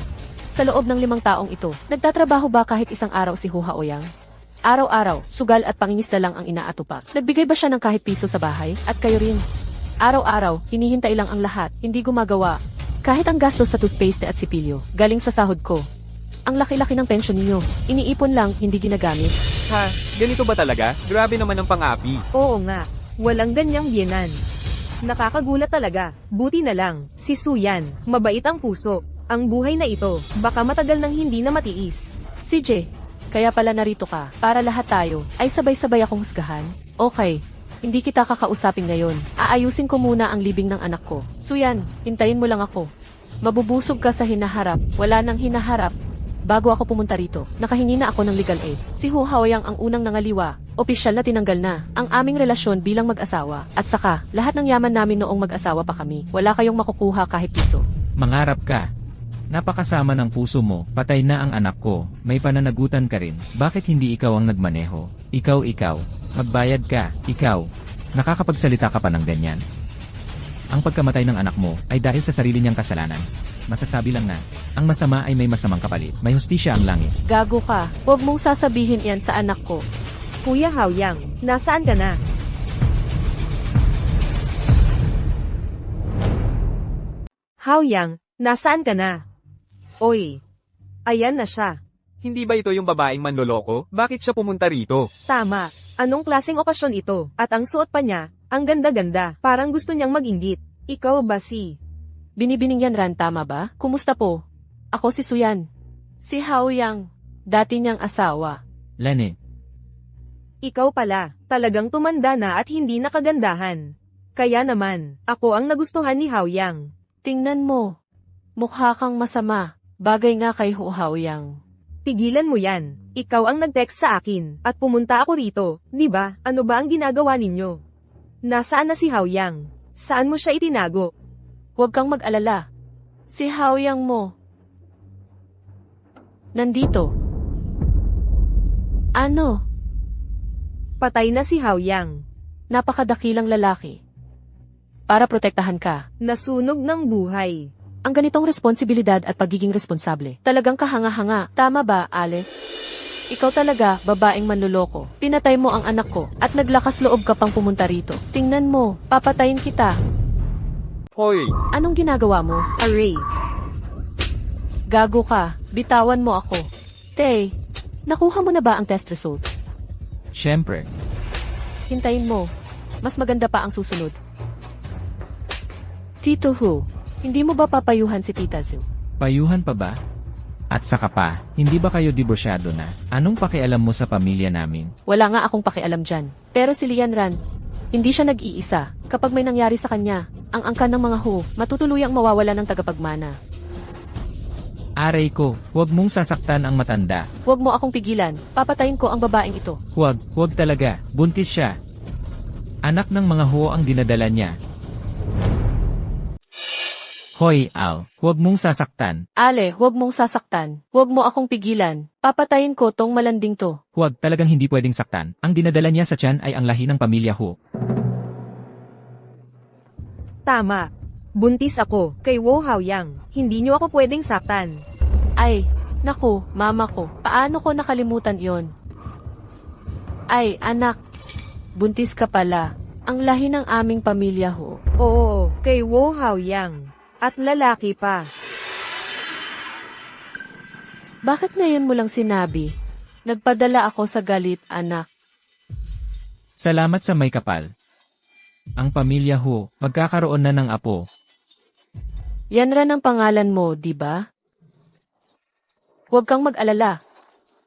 Sa loob ng 5 taong ito, nagtatrabaho ba kahit isang araw si Hu Haoyang? Araw-araw, sugal at pangingisda lang ang inaatupak. Nagbigay ba siya ng kahit piso sa bahay? At kayo rin. Araw-araw, hinihintay lang ang lahat, hindi gumagawa. Kahit ang gastos sa toothpaste at sipilyo, galing sa sahod ko. Ang laki-laki ng pensyon niyo, iniipon lang, hindi ginagamit. Ha, ganito ba talaga? Grabe naman ang pang-api. Oo nga, walang ganyang biyenan. Nakakagulat talaga. Buti na lang, si Suyan, mabait ang puso. Ang buhay na ito, baka matagal nang hindi na matiis. CJ, kaya pala narito ka, para lahat tayo, ay sabay-sabay akong husgahan? Okay, hindi kita kakausapin ngayon. Aayusin ko muna ang libing ng anak ko. Suyan, hintayin mo lang ako. Mabubusog ka sa hinaharap, wala nang hinaharap. Bago ako pumunta rito, nakahingi na ako ng legal aid. Si Hu Haoyang ang unang nangaliwa, opisyal na tinanggal na ang aming relasyon bilang mag-asawa. At saka, lahat ng yaman namin noong mag-asawa pa kami, wala kayong makukuha kahit piso. Mangarap ka. Napakasama ng puso mo, patay na ang anak ko, may pananagutan ka rin. Bakit hindi ikaw ang nagmaneho? Ikaw, magbayad ka, ikaw. Nakakapagsalita ka pa ng ganyan. Ang pagkamatay ng anak mo ay dahil sa sarili niyang kasalanan. Masasabi lang na, ang masama ay may masamang kapalit. May hustisya ang langit. Gago ka, huwag mong sasabihin yan sa anak ko. Kuya Haoyang, nasaan ka na? Haoyang, nasaan ka na? Oy, ayan na siya. Hindi ba ito yung babaeng manloloko? Bakit siya pumunta rito? Tama, anong klaseng okasyon ito? At ang suot pa niya, ang ganda-ganda, parang gusto niyang mag-inggit. Ikaw ba si... Binibining yan Ran, tama ba? Kumusta po? Ako si Suyan. Si Haoyang, dati niyang asawa. Lane, Ikaw pala, talagang tumanda na at hindi nakagandahan. Kaya naman, ako ang nagustuhan ni Haoyang. Tingnan mo. Mukha kang masama. Bagay nga kay Hu Haoyang. Tigilan mo yan. Ikaw ang nag-text sa akin, at pumunta ako rito, di ba? Ano ba ang ginagawa ninyo? Nasaan na si Haoyang? Saan mo siya itinago? Huwag kang mag-alala. Si Haoyang mo. Nandito. Ano? Patay na si Haoyang. Napakadakilang lalaki. Para protektahan ka. Nasunog ng buhay. Ang ganitong responsibilidad at pagiging responsable. Talagang kahanga-hanga. Tama ba, Ale? Ikaw talaga, babaeng manloloko. Pinatay mo ang anak ko at naglakas loob ka pang pumunta rito. Tingnan mo, papatayin kita. Hoy, Anong ginagawa mo? Array. Gago ka, bitawan mo ako. Tay, nakuha mo na ba ang test result? Siyempre. Hintayin mo. Mas maganda pa ang susunod. Tito Hu, hindi mo ba papayuhan si Tita Zu? Payuhan pa ba? At saka pa, hindi ba kayo diborsyado na? Anong pakialam mo sa pamilya namin? Wala nga akong pakialam dyan. Pero si Lian Ran, hindi siya nag-iisa. Kapag may nangyari sa kanya, ang angkan ng mga Hu, matutuluyang mawawala ng tagapagmana. Aray ko, huwag mong sasaktan ang matanda. Huwag mo akong pigilan, papatayin ko ang babaeng ito. Huwag talaga, buntis siya. Anak ng mga Hu ang dinadala niya. Hoy, Al, huwag mong sasaktan. Ale, huwag mong sasaktan. Huwag mo akong pigilan. Papatayin ko tong malanding to. Huwag, talagang hindi pwedeng saktan. Ang dinadala niya sa tiyan ay ang lahi ng pamilya Hu. Tama. Buntis ako, kay Wo Haoyang. Hindi niyo ako pwedeng saktan. Ay, naku, mama ko. Paano ko nakalimutan yon? Ay, anak. Buntis ka pala. Ang lahi ng aming pamilya Hu. Oo, kay Wo Haoyang. At lalaki pa. Bakit ngayon mo lang sinabi? Nagpadala ako sa galit, anak. Salamat sa may kapal. Ang pamilya Hu, magkakaroon na ng apo. Yan rin ang pangalan mo, di ba? Huwag kang mag-alala.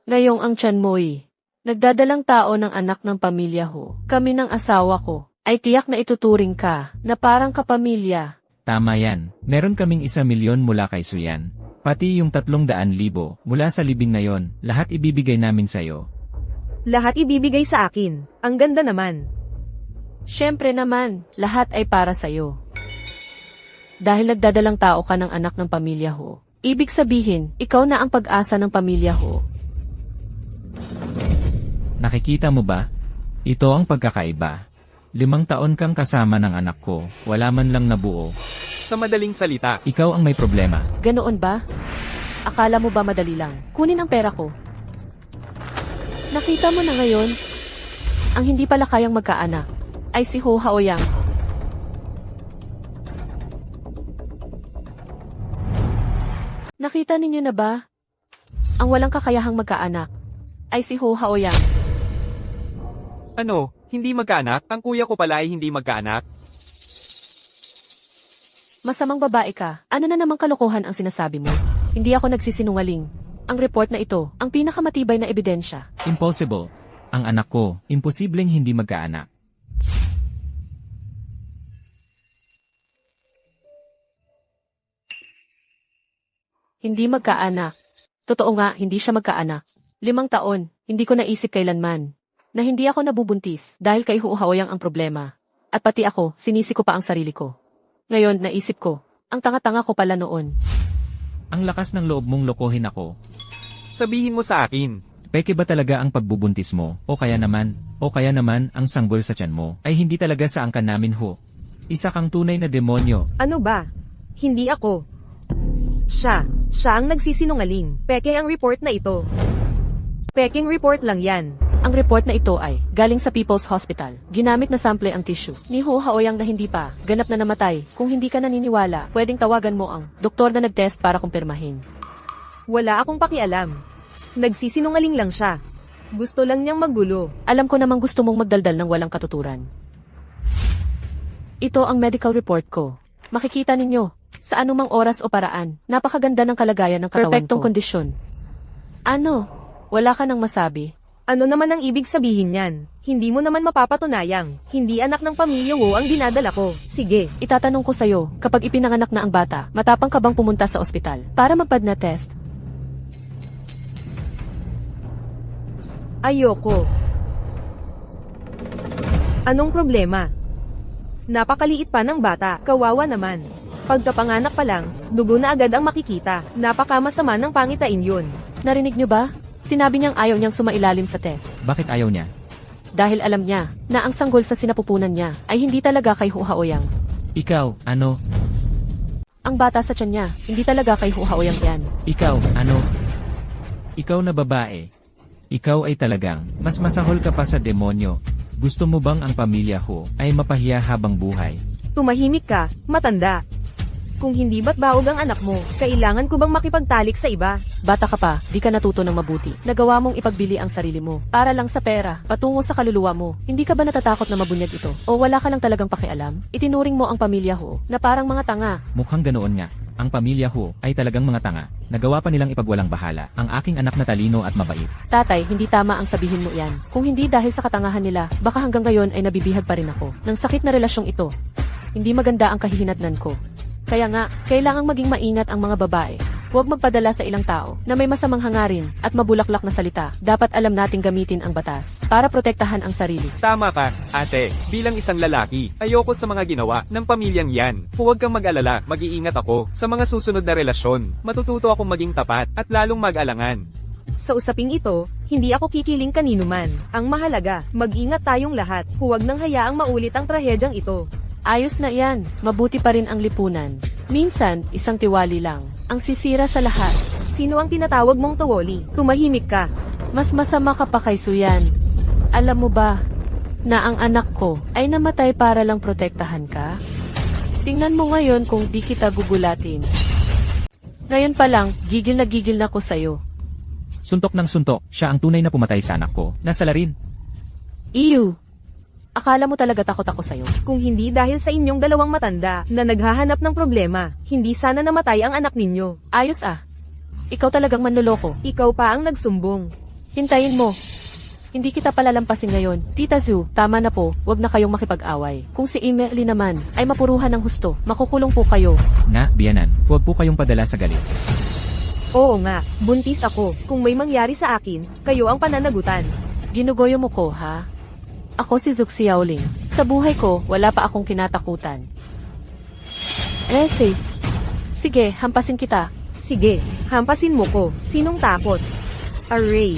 Ngayong ang tiyan mo'y nagdadalang tao ng anak ng pamilya Hu. Kami ng asawa ko ay tiyak na ituturing ka na parang kapamilya. Tama yan. Meron kaming 1 milyon mula kay Suyan. Pati yung 300,000 mula sa libing na yon, lahat ibibigay namin sa'yo. Lahat ibibigay sa akin. Ang ganda naman. Siyempre naman, lahat ay para sa'yo. Dahil nagdadalang tao ka ng anak ng pamilya Hu. Ibig sabihin, ikaw na ang pag-asa ng pamilya Hu. Nakikita mo ba? Ito ang pagkakaiba. 5 taon kang kasama ng anak ko, wala man lang nabuo. Sa madaling salita, Ikaw ang may problema. Ganoon ba? Akala mo ba madali lang? Kunin ang pera ko. Nakita mo na ngayon? Ang hindi pala kayang magkaanak ay si Ho Haoyang. Nakita ninyo na ba? Ang walang kakayahang magkaanak ay si Ho Haoyang. ano, hindi magkaanak? Ang kuya ko pala ay hindi magkaanak? Masamang babae ka. Ano na namang kalokohan ang sinasabi mo? Hindi ako nagsisinungaling. Ang report na ito, ang pinakamatibay na ebidensya. Impossible. Ang anak ko, imposibleng hindi magkaanak. Hindi magkaanak. Totoo nga, hindi siya magkaanak. 5 taon, hindi ko naisip kailanman na hindi ako nabubuntis dahil kay Ho Haoyang ang problema. At pati ako, sinisi ko pa ang sarili ko. Ngayon, naisip ko, ang tanga-tanga ko pala noon. Ang lakas ng loob mong lokohin ako. Sabihin mo sa akin. Peke ba talaga ang pagbubuntis mo? O kaya naman ang sanggol sa tiyan mo ay hindi talaga sa angkan namin Hu. Isa kang tunay na demonyo. Ano ba? Hindi ako. Siya ang nagsisinungaling. Peke ang report na ito. Peking report lang yan. Ang report na ito ay galing sa People's Hospital. Ginamit na sample ang tissue ni Ho Haoyang na hindi pa ganap na namatay. Kung hindi ka naniniwala, pwedeng tawagan mo ang doktor na nag-test para kumpirmahin. Wala akong pakialam. Nagsisinungaling lang siya. Gusto lang niyang maggulo. Alam ko namang gusto mong magdaldal ng walang katuturan. Ito ang medical report ko. Makikita ninyo, sa anumang oras o paraan, napakaganda ng kalagayan ng katawan Perpektong ko. Kondisyon. Ano? Wala ka nang masabi? Ano naman ang ibig sabihin niyan? Hindi mo naman mapapatunayang. Hindi anak ng pamilya Wo ang dinadala ko. Sige. Itatanong ko sa'yo, kapag ipinanganak na ang bata, matapang ka bang pumunta sa ospital para magpad-na test? Ayoko. Anong problema? Napakaliit pa ng bata, kawawa naman. Pagkapanganak pa lang, dugo na agad ang makikita. Napakamasama ng pangitain yun. Narinig nyo ba? Sinabi niyang ayaw niyang sumailalim sa test. Bakit ayaw niya? Dahil alam niya na ang sanggol sa sinapupunan niya ay hindi talaga kay Ho Haoyang. Ikaw, ano? Ang bata sa tiyan niya, hindi talaga kay Ho Haoyang yan. Ikaw, ano? Ikaw na babae. Ikaw ay talagang mas masahol ka pa sa demonyo. Gusto mo bang ang pamilya Hu ay mapahiya habang buhay? Tumahimik ka, matanda. Kung hindi ba't baog ang anak mo, kailangan ko bang makipagtalik sa iba? Bata ka pa, di ka natuto ng mabuti. Nagawa mong ipagbili ang sarili mo. Para lang sa pera, patungo sa kaluluwa mo. Hindi ka ba natatakot na mabunyag ito? O wala ka lang talagang pakialam? Itinuring mo ang pamilya Ho na parang mga tanga. Mukhang ganoon nga. Ang pamilya Ho ay talagang mga tanga. Nagawa pa nilang ipagwalang bahala ang aking anak na talino at mabait. Tatay, hindi tama ang sabihin mo yan. Kung hindi dahil sa katangahan nila, baka hanggang ngayon ay nabibihag pa rin ako ng sakit na relasyong ito. Hindi maganda ang kahihinatnan ko. Kaya nga, kailangang maging maingat ang mga babae. Huwag magpadala sa ilang tao na may masamang hangarin at mabulaklak na salita. Dapat alam nating gamitin ang batas para protektahan ang sarili. Tama ka, ate. Bilang isang lalaki, ayoko sa mga ginawa ng pamilyang yan. Huwag kang mag-alala, mag-iingat ako. Sa mga susunod na relasyon, matututo akong maging tapat at lalong mag-alangan. Sa usaping ito, hindi ako kikiling kanino man. Ang mahalaga, mag-ingat tayong lahat. Huwag nang hayaang maulit ang trahedyang ito. Ayos na yan, mabuti pa rin ang lipunan. Minsan, isang tiwali lang ang sisira sa lahat. Sino ang tinatawag mong tuwoli? Tumahimik ka. Mas masama ka pa kay Suyan. Alam mo ba na ang anak ko ay namatay para lang protektahan ka? Tingnan mo ngayon kung di kita gugulatin. Ngayon pa lang, gigil na ko sa'yo. Suntok ng suntok, siya ang tunay na pumatay sa anak ko. Nasa larin. Iyo! Akala mo talaga takot ako sa'yo? Kung hindi dahil sa inyong dalawang matanda na naghahanap ng problema, hindi sana namatay ang anak ninyo. Ayos ah. Ikaw talagang manloloko. Ikaw pa ang nagsumbong. Hintayin mo. Hindi kita palalampasin ngayon. Tita Zu, tama na po, wag na kayong makipag-away. Kung si Emily naman ay mapuruhan ng husto, makukulong po kayo. Nga, biyanan, huwag po kayong padala sa galit. Oo nga, buntis ako. Kung may mangyari sa akin, kayo ang pananagutan. Ginugoyo mo ko, ha? Ako si Zuk Xiaoling. Sa buhay ko, wala pa akong kinatakutan. Sige, hampasin kita. Sige, hampasin mo ko. Sinong takot? Array.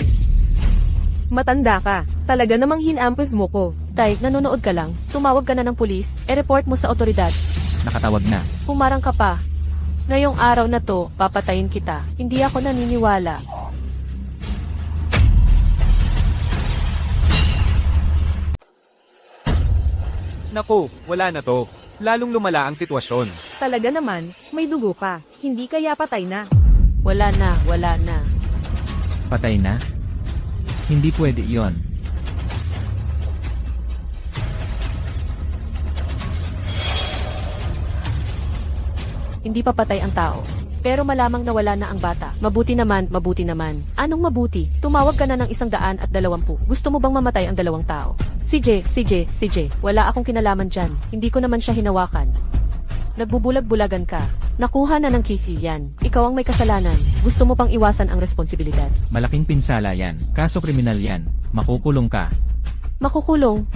Matanda ka. Talaga namang hinampas mo ko. Tay, nanonood ka lang. Tumawag ka na ng pulis. E-report mo sa otoridad. Nakatawag na. Pumarang ka pa. Ngayong araw na to, papatayin kita. Hindi ako naniniwala. Naku, wala na to. Lalong lumala ang sitwasyon. Talaga naman, may dugo pa. Hindi kaya patay na. Wala na. Patay na? Hindi pwede iyon. Hindi pa patay ang tao. Pero malamang nawala na ang bata. Mabuti naman. Anong mabuti? Tumawag ka na ng 120. Gusto mo bang mamatay ang 2 tao? CJ, wala akong kinalaman dyan. Hindi ko naman siya hinawakan. Nagbubulag-bulagan ka. Nakuha na ng Kifi yan. Ikaw ang may kasalanan. Gusto mo pang iwasan ang responsibilidad. Malaking pinsala yan. Kaso kriminal yan. Makukulong ka. Makukulong?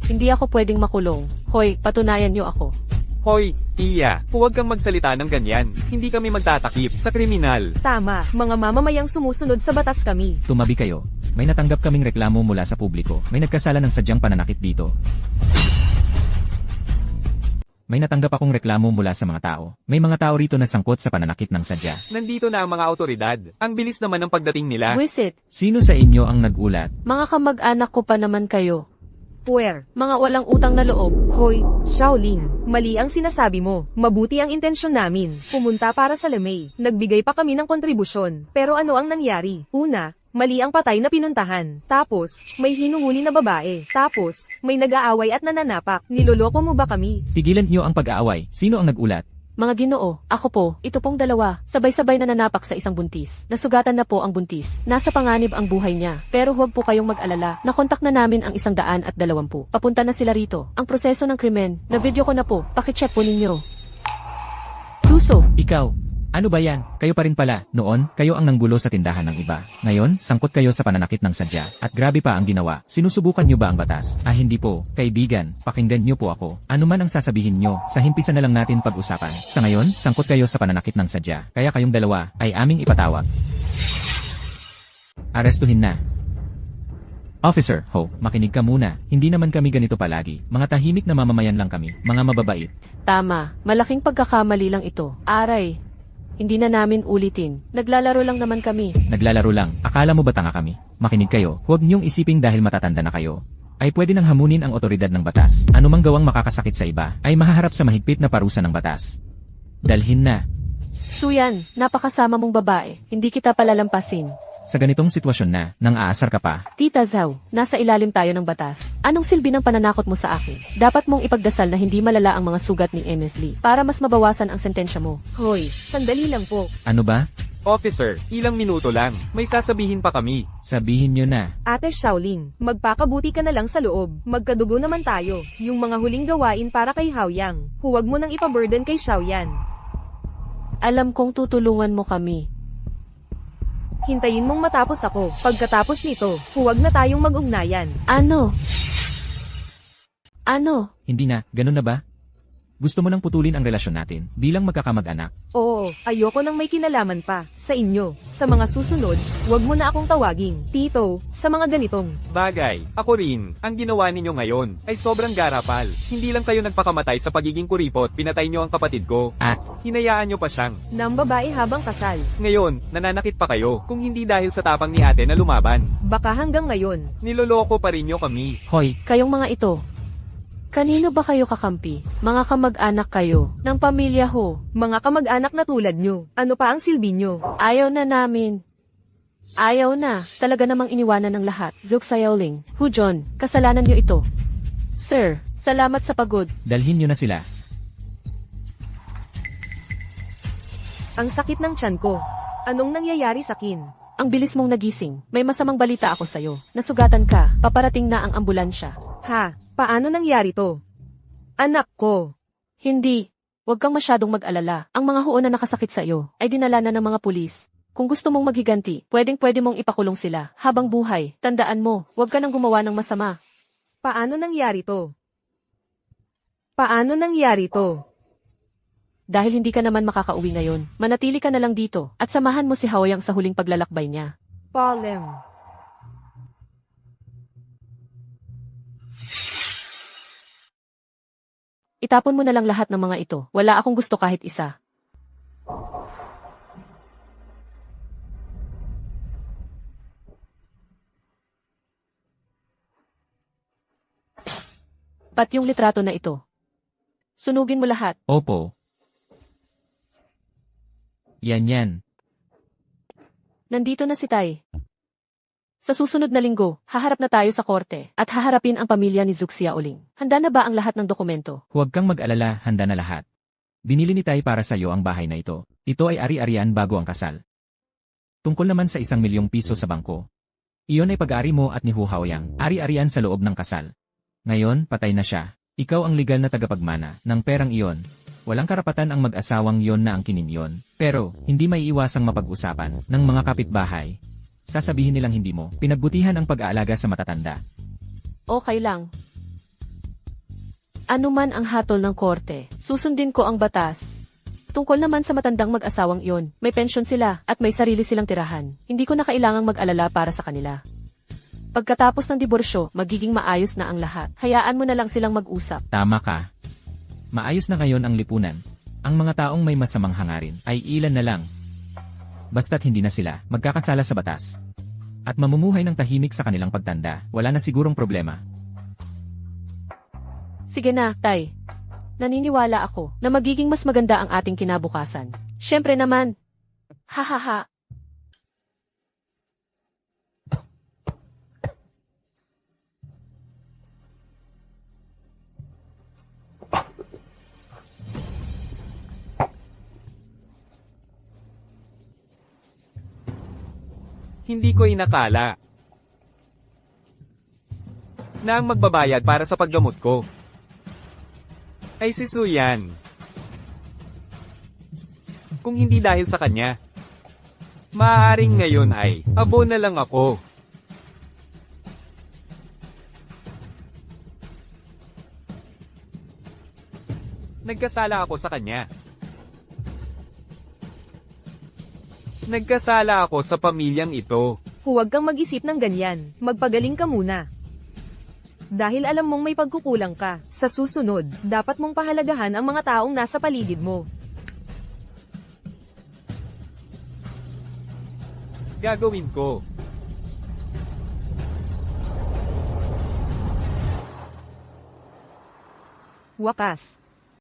Hindi ako pwedeng makulong. Hoy, patunayan niyo ako. Hoy, Tia, huwag kang magsalita ng ganyan. Hindi kami magtatakip sa kriminal. Tama, mga mamamayang sumusunod sa batas kami. Tumabi kayo. May natanggap kaming reklamo mula sa publiko. May nagkasala ng sadyang pananakit dito. May natanggap akong reklamo mula sa mga tao. May mga tao rito na sangkot sa pananakit ng sadya. Nandito na ang mga autoridad. Ang bilis naman ng pagdating nila. Wisit, Sino sa inyo ang nagulat? mga kamag-anak ko pa naman kayo. Puwer. Mga walang utang na loob. Hoy, Shaolin, mali ang sinasabi mo. Mabuti ang intensyon namin. Pumunta para sa Lamay. Nagbigay pa kami ng kontribusyon. Pero ano ang nangyari? Una, mali ang patay na pinuntahan. Tapos, may hinuhuli na babae. Tapos, may nag-aaway at nananapak. Niloloko mo ba kami? Pigilan niyo ang pag-aaway. Sino ang nagulat? Mga Ginoo, ako po, ito pong 2, sabay-sabay na nanapak sa isang buntis. Nasugatan na po ang buntis. Nasa panganib ang buhay niya. Pero huwag po kayong mag-alala. Nakontak na namin ang 120. Papunta na sila rito. Ang proseso ng krimen, na-video ko na po. Pakicheck po ninyo. Tuso, Ikaw. Ano ba yan? Kayo pa rin pala. Noon, kayo ang nanggulo sa tindahan ng iba. Ngayon, sangkot kayo sa pananakit ng sadya. At grabe pa ang ginawa. Sinusubukan niyo ba ang batas? Hindi po. Kaibigan, pakinggan niyo po ako. Ano man ang sasabihin niyo, sa himpisan na lang natin pag-usapan. Sa ngayon, sangkot kayo sa pananakit ng sadya. Kaya kayong 2 ay aming ipatawag. Arestuhin na. Officer, makinig ka muna. Hindi naman kami ganito palagi. Mga tahimik na mamamayan lang kami. Mga mababait. tama. Malaking pagkakamali lang ito. Aray, hindi na namin ulitin. Naglalaro lang naman kami. Naglalaro lang. Akala mo ba tanga kami? Makinig kayo. Huwag niyong isiping dahil matatanda na kayo ay pwede nang hamunin ang otoridad ng batas. Anumang gawang makakasakit sa iba ay mahaharap sa mahigpit na parusa ng batas. Dalhin na. Suyan, napakasama mong babae. Hindi kita palalampasin. Sa ganitong sitwasyon na, nang aasar ka pa. Tita Zhao, nasa ilalim tayo ng batas. Anong silbi ng pananakot mo sa akin? Dapat mong ipagdasal na hindi malala ang mga sugat ni MS Lee para mas mabawasan ang sentensya mo. Hoy, sandali lang po. Ano ba? Officer, ilang minuto lang. May sasabihin pa kami. Sabihin nyo na. Ate Shaolin, magpakabuti ka na lang sa loob. Magkadugo naman tayo. Yung mga huling gawain para kay Haoyang. Huwag mo nang ipaburden kay Xiaoyan. Alam kong tutulungan mo kami. Hintayin mong matapos ako. Pagkatapos nito, huwag na tayong mag-ugnayan. Ano? Ano? Hindi na, ganun na ba? Gusto mo nang putulin ang relasyon natin bilang magkakamag-anak. Oo, ayoko nang may kinalaman pa sa inyo. Sa mga susunod, huwag mo na akong tawaging Tito sa mga ganitong. Bagay, ako rin, ang ginawa ninyo ngayon ay sobrang garapal. Hindi lang kayo nagpakamatay sa pagiging kuripot, pinatay nyo ang kapatid ko. At, Hinayaan nyo pa siyang. Ng babae habang kasal. Ngayon, nananakit pa kayo kung hindi dahil sa tapang ni ate na lumaban. Baka hanggang ngayon. Niloloko pa rin nyo kami. hoy, Kayong mga ito. Kanino ba kayo kakampi? Mga kamag-anak kayo, ng pamilya ho. Mga kamag-anak na tulad nyo. Ano pa ang silbi nyo? Ayaw na namin. Ayaw na. Talaga namang iniwanan ng lahat. Zhou Xiaoling, Hu John, kasalanan nyo ito. Sir, salamat sa pagod. dalhin nyo na sila. Ang sakit ng tiyan ko. Anong nangyayari sa akin? Ang bilis mong nagising. May masamang balita ako sa'yo. Nasugatan ka. Paparating na ang ambulansya. Ha? Paano nangyari to? Anak ko. Hindi. Huwag kang masyadong mag-alala. Ang mga huon na nakasakit sa iyo ay dinala na ng mga pulis. Kung gusto mong maghiganti, pwedeng-pwede mong ipakulong sila habang buhay. Tandaan mo, huwag ka nang gumawa ng masama. Paano nangyari to? Paano nangyari to? Dahil hindi ka naman makakauwi ngayon, manatili ka na lang dito at samahan mo si Haoyang sa huling paglalakbay niya. Palem. Itapon mo na lang lahat ng mga ito. Wala akong gusto kahit isa. Pat yung litrato na ito. Sunugin mo lahat. Opo. Yan. Nandito na si Tai. Sa susunod na linggo, haharap na tayo sa korte at haharapin ang pamilya ni Zhou Xiaoling. Handa na ba ang lahat ng dokumento? Huwag kang mag-alala, handa na lahat. Binili ni Tai para sa iyo ang bahay na ito. Ito ay ari-arian bago ang kasal. Tungkol naman sa 1 milyong piso sa bangko. Iyon ay pag-ari mo at ni Hu Haoyang, ari-arian sa loob ng kasal. Ngayon, patay na siya. Ikaw ang legal na tagapagmana ng perang iyon. Walang karapatan ang mag-asawang yon na ang kininyon. Pero, hindi may iwasang mapag-usapan ng mga kapitbahay. Sasabihin nilang hindi mo pinagbutihan ang pag-aalaga sa matatanda. Okay lang. Ano man ang hatol ng korte, susundin ko ang batas. Tungkol naman sa matandang mag-asawang iyon, may pensyon sila at may sarili silang tirahan. Hindi ko na kailangang mag-alala para sa kanila. Pagkatapos ng diborsyo, magiging maayos na ang lahat. Hayaan mo na lang silang mag-usap. Tama ka. Maayos na ngayon ang lipunan. Ang mga taong may masamang hangarin ay ilan na lang. Basta't hindi na sila magkakasala sa batas. At mamumuhay ng tahimik sa kanilang pagtanda, wala na sigurong problema. Sige na, Tay. Naniniwala ako na magiging mas maganda ang ating kinabukasan. Siyempre naman. Hahaha. Hindi ko inakala na ang magbabayad para sa paggamot ko ay si Suyan. Kung hindi dahil sa kanya, maaaring ngayon ay abo na lang ako. Nagkasala ako sa kanya. Nagkasala ako sa pamilyang ito. Huwag kang mag-isip ng ganyan. Magpagaling ka muna. Dahil alam mong may pagkukulang ka, sa susunod, dapat mong pahalagahan ang mga taong nasa paligid mo. Gagawin ko. Wakas.